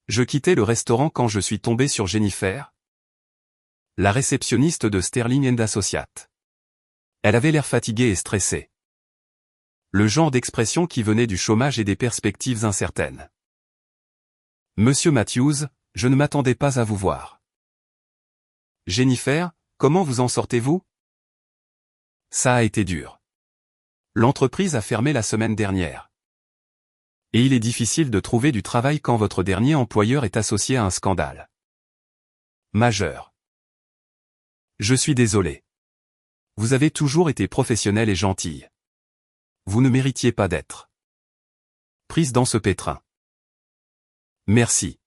Je quittais le restaurant quand je suis tombé sur Jennifer, la réceptionniste de Sterling & Associates. Elle avait l'air fatiguée et stressée. Le genre d'expression qui venait du chômage et des perspectives incertaines. Monsieur Matthews, Je ne m'attendais pas à vous voir. Jennifer, comment vous en sortez-vous? Ça a été dur. L'entreprise a fermé la semaine dernière. Et il est difficile de trouver du travail quand votre dernier employeur est associé à un scandale majeur. Je suis désolé. Vous avez toujours été professionnelle et gentille. Vous ne méritiez pas d'être prise dans ce pétrin. Merci.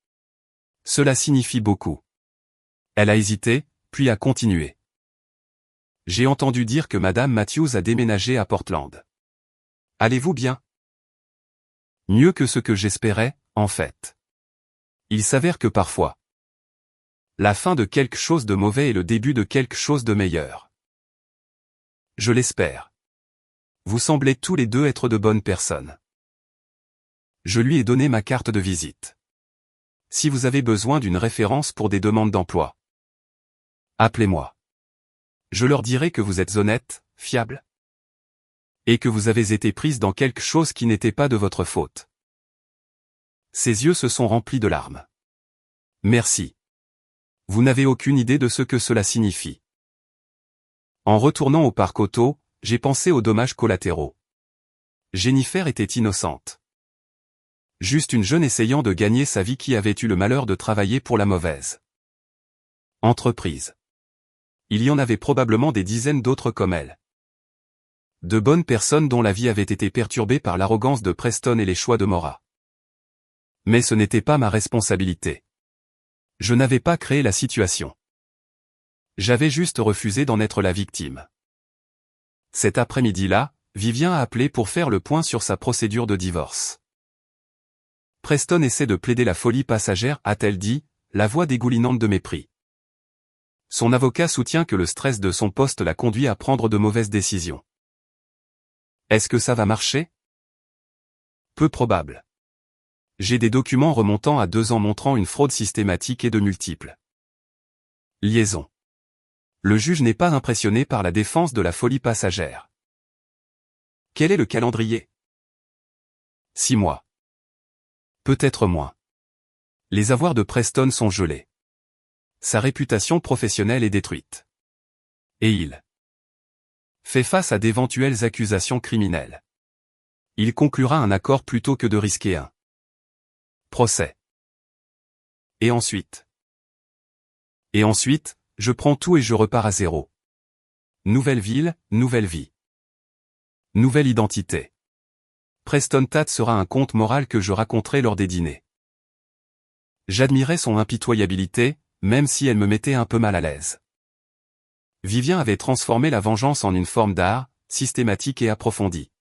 Cela signifie beaucoup. Elle a hésité, puis a continué. J'ai entendu dire que Madame Matthews a déménagé à Portland. Allez-vous bien? Mieux que ce que j'espérais, en fait. Il s'avère que parfois, la fin de quelque chose de mauvais est le début de quelque chose de meilleur. Je l'espère. Vous semblez tous les deux être de bonnes personnes. Je lui ai donné ma carte de visite. Si vous avez besoin d'une référence pour des demandes d'emploi, appelez-moi. Je leur dirai que vous êtes honnête, fiable, et que vous avez été prise dans quelque chose qui n'était pas de votre faute. Ses yeux se sont remplis de larmes. Merci. Vous n'avez aucune idée de ce que cela signifie. En retournant au parc auto, j'ai pensé aux dommages collatéraux. Jennifer était innocente. Juste une jeune essayant de gagner sa vie qui avait eu le malheur de travailler pour la mauvaise entreprise. Il y en avait probablement des dizaines d'autres comme elle. De bonnes personnes dont la vie avait été perturbée par l'arrogance de Preston et les choix de Maura. Mais ce n'était pas ma responsabilité. Je n'avais pas créé la situation. J'avais juste refusé d'en être la victime. Cet après-midi-là, Vivien a appelé pour faire le point sur sa procédure de divorce. Preston essaie de plaider la folie passagère, a-t-elle dit, la voix dégoulinante de mépris. Son avocat soutient que le stress de son poste l'a conduit à prendre de mauvaises décisions. Est-ce que ça va marcher? Peu probable. J'ai des documents remontant à 2 ans montrant une fraude systématique et de multiples liaisons. Le juge n'est pas impressionné par la défense de la folie passagère. Quel est le calendrier? 6 mois. Peut-être moins. Les avoirs de Preston sont gelés. Sa réputation professionnelle est détruite. Et il fait face à d'éventuelles accusations criminelles. Il conclura un accord plutôt que de risquer un procès. Et ensuite, je prends tout et je repars à zéro. Nouvelle ville, nouvelle vie. Nouvelle identité. Preston Tate sera un conte moral que je raconterai lors des dîners. J'admirais son impitoyabilité, même si elle me mettait un peu mal à l'aise. Vivien avait transformé la vengeance en une forme d'art, systématique et approfondie.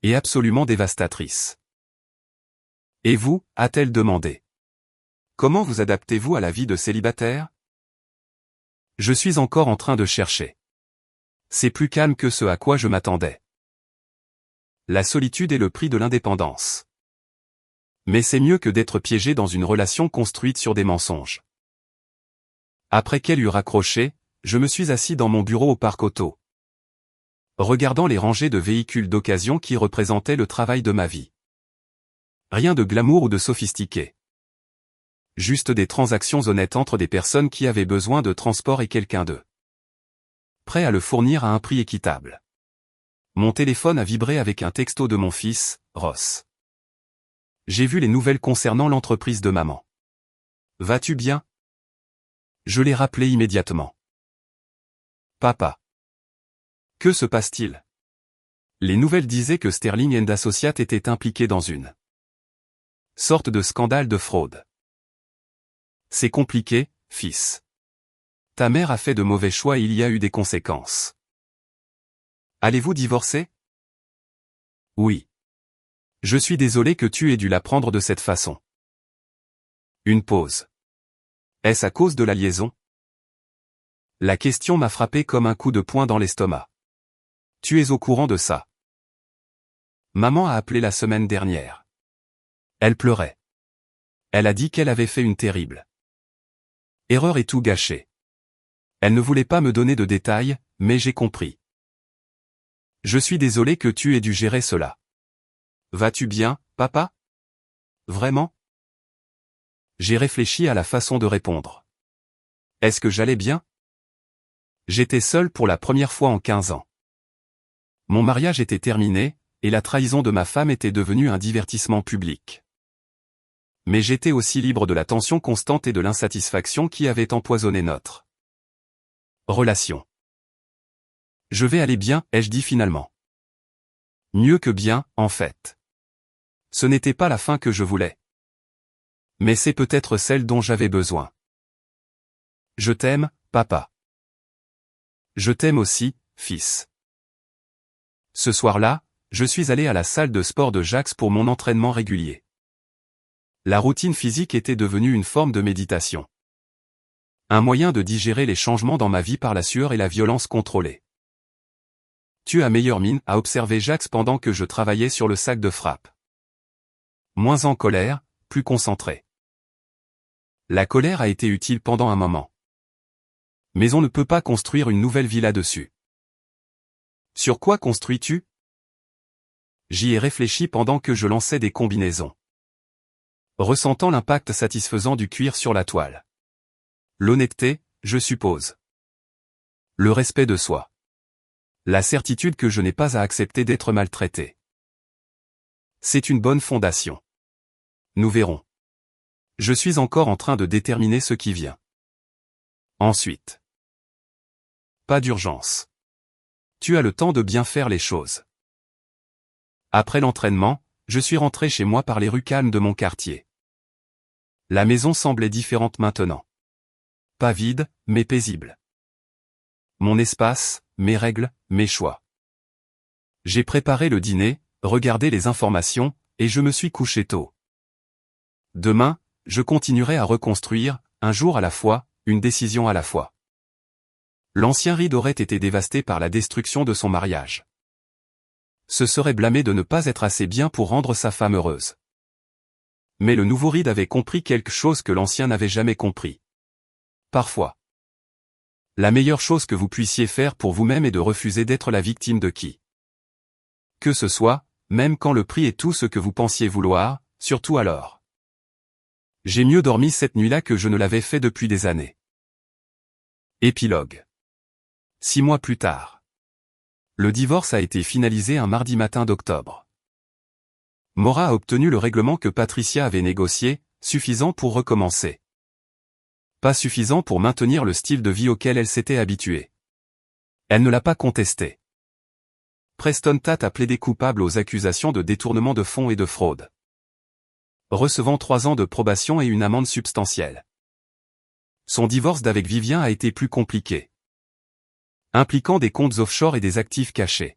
Et absolument dévastatrice. Et vous, a-t-elle demandé. Comment vous adaptez-vous à la vie de célibataire? Je suis encore en train de chercher. C'est plus calme que ce à quoi je m'attendais. La solitude est le prix de l'indépendance. Mais c'est mieux que d'être piégé dans une relation construite sur des mensonges. Après qu'elle eut raccroché, je me suis assis dans mon bureau au parc auto, regardant les rangées de véhicules d'occasion qui représentaient le travail de ma vie. Rien de glamour ou de sophistiqué. Juste des transactions honnêtes entre des personnes qui avaient besoin de transport et quelqu'un d'eux prêt à le fournir à un prix équitable. Mon téléphone a vibré avec un texto de mon fils, Ross. J'ai vu les nouvelles concernant l'entreprise de maman. Vas-tu bien? Je l'ai rappelé immédiatement. Papa. Que se passe-t-il? Les nouvelles disaient que Sterling & Associates était impliqué dans une sorte de scandale de fraude. C'est compliqué, fils. Ta mère a fait de mauvais choix et il y a eu des conséquences. Allez-vous divorcer? Oui. Je suis désolé que tu aies dû l'apprendre de cette façon. Une pause. Est-ce à cause de la liaison? La question m'a frappé comme un coup de poing dans l'estomac. Tu es au courant de ça? Maman a appelé la semaine dernière. Elle pleurait. Elle a dit qu'elle avait fait une terrible erreur et tout gâché. Elle ne voulait pas me donner de détails, mais j'ai compris. Je suis désolé que tu aies dû gérer cela. Vas-tu bien, papa? Vraiment? J'ai réfléchi à la façon de répondre. Est-ce que j'allais bien? J'étais seul pour la première fois en 15 ans. Mon mariage était terminé, et la trahison de ma femme était devenue un divertissement public. Mais j'étais aussi libre de la tension constante et de l'insatisfaction qui avait empoisonné notre relation. Je vais aller bien, ai-je dit finalement. Mieux que bien, en fait. Ce n'était pas la fin que je voulais. Mais c'est peut-être celle dont j'avais besoin. Je t'aime, papa. Je t'aime aussi, fils. Ce soir-là, je suis allé à la salle de sport de Jax pour mon entraînement régulier. La routine physique était devenue une forme de méditation. Un moyen de digérer les changements dans ma vie par la sueur et la violence contrôlée. Tu as meilleure mine, a observé Jax pendant que je travaillais sur le sac de frappe. Moins en colère, plus concentré. La colère a été utile pendant un moment. Mais on ne peut pas construire une nouvelle vie là-dessus. Sur quoi construis-tu? J'y ai réfléchi pendant que je lançais des combinaisons. Ressentant l'impact satisfaisant du cuir sur la toile. L'honnêteté, je suppose. Le respect de soi. La certitude que je n'ai pas à accepter d'être maltraité. C'est une bonne fondation. Nous verrons. Je suis encore en train de déterminer ce qui vient. Ensuite. Pas d'urgence. Tu as le temps de bien faire les choses. Après l'entraînement, je suis rentré chez moi par les rues calmes de mon quartier. La maison semblait différente maintenant. Pas vide, mais paisible. Mon espace, mes règles, mes choix. J'ai préparé le dîner, regardé les informations, et je me suis couché tôt. Demain, je continuerai à reconstruire, un jour à la fois, une décision à la fois. L'ancien Reed aurait été dévasté par la destruction de son mariage. Se serait blâmé de ne pas être assez bien pour rendre sa femme heureuse. Mais le nouveau Reed avait compris quelque chose que l'ancien n'avait jamais compris. Parfois. La meilleure chose que vous puissiez faire pour vous-même est de refuser d'être la victime de qui que ce soit, même quand le prix est tout ce que vous pensiez vouloir, surtout alors. J'ai mieux dormi cette nuit-là que je ne l'avais fait depuis des années. Épilogue. 6 mois plus tard. Le divorce a été finalisé un mardi matin d'octobre. Maura a obtenu le règlement que Patricia avait négocié, suffisant pour recommencer. Pas suffisant pour maintenir le style de vie auquel elle s'était habituée. Elle ne l'a pas contesté. Preston Tate a plaidé coupable aux accusations de détournement de fonds et de fraude. Recevant 3 ans de probation et une amende substantielle. Son divorce d'avec Vivien a été plus compliqué. Impliquant des comptes offshore et des actifs cachés.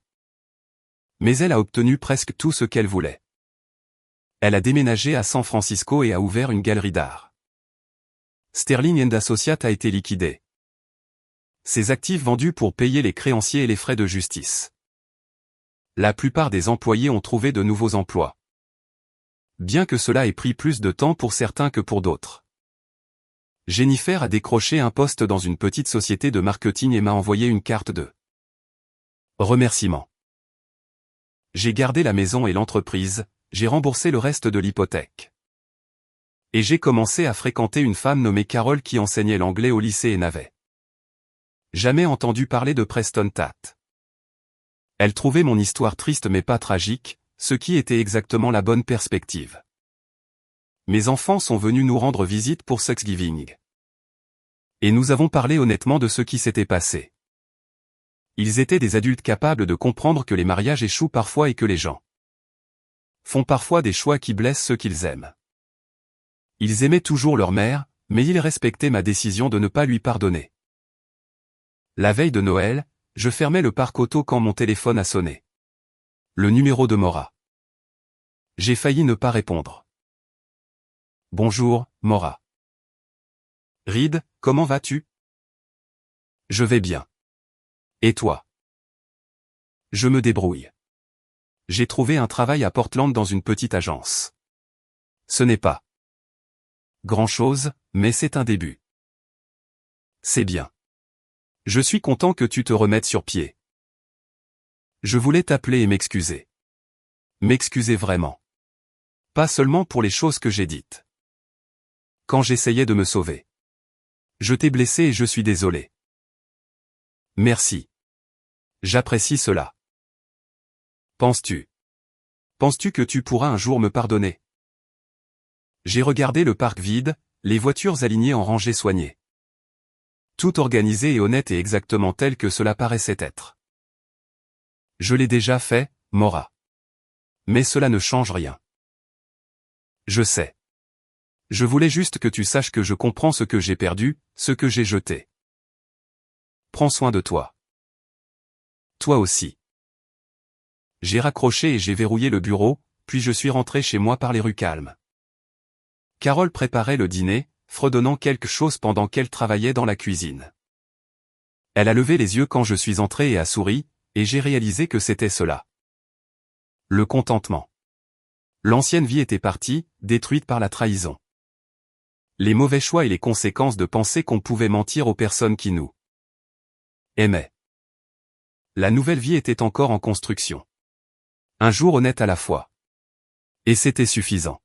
Mais elle a obtenu presque tout ce qu'elle voulait. Elle a déménagé à San Francisco et a ouvert une galerie d'art. Sterling & Associates a été liquidé. Ses actifs vendus pour payer les créanciers et les frais de justice. La plupart des employés ont trouvé de nouveaux emplois. Bien que cela ait pris plus de temps pour certains que pour d'autres. Jennifer a décroché un poste dans une petite société de marketing et m'a envoyé une carte de remerciement. J'ai gardé la maison et l'entreprise, j'ai remboursé le reste de l'hypothèque. Et j'ai commencé à fréquenter une femme nommée Carole qui enseignait l'anglais au lycée et n'avait jamais entendu parler de Preston Tate. Elle trouvait mon histoire triste mais pas tragique, ce qui était exactement la bonne perspective. Mes enfants sont venus nous rendre visite pour Thanksgiving. Et nous avons parlé honnêtement de ce qui s'était passé. Ils étaient des adultes capables de comprendre que les mariages échouent parfois et que les gens font parfois des choix qui blessent ceux qu'ils aiment. Ils aimaient toujours leur mère, mais ils respectaient ma décision de ne pas lui pardonner. La veille de Noël, je fermais le parc auto quand mon téléphone a sonné. Le numéro de Maura. J'ai failli ne pas répondre. Bonjour, Maura. Reed, comment vas-tu? Je vais bien. Et toi? Je me débrouille. J'ai trouvé un travail à Portland dans une petite agence. Ce n'est pas grand-chose, mais c'est un début. C'est bien. Je suis content que tu te remettes sur pied. Je voulais t'appeler et m'excuser. M'excuser vraiment. Pas seulement pour les choses que j'ai dites. quand j'essayais de me sauver. Je t'ai blessé et je suis désolé. Merci. J'apprécie cela. Penses-tu que tu pourras un jour me pardonner? J'ai regardé le parc vide, les voitures alignées en rangées soignées. Tout organisé et honnête et exactement tel que cela paraissait être. Je l'ai déjà fait, Maura. Mais cela ne change rien. Je sais. Je voulais juste que tu saches que je comprends ce que j'ai perdu, ce que j'ai jeté. Prends soin de toi. Toi aussi. J'ai raccroché et j'ai verrouillé le bureau, puis je suis rentré chez moi par les rues calmes. Carole préparait le dîner, fredonnant quelque chose pendant qu'elle travaillait dans la cuisine. Elle a levé les yeux quand je suis entré et a souri, et j'ai réalisé que c'était cela. Le contentement. L'ancienne vie était partie, détruite par la trahison. Les mauvais choix et les conséquences de penser qu'on pouvait mentir aux personnes qui nous aimaient. La nouvelle vie était encore en construction. Un jour honnête à la fois. Et c'était suffisant.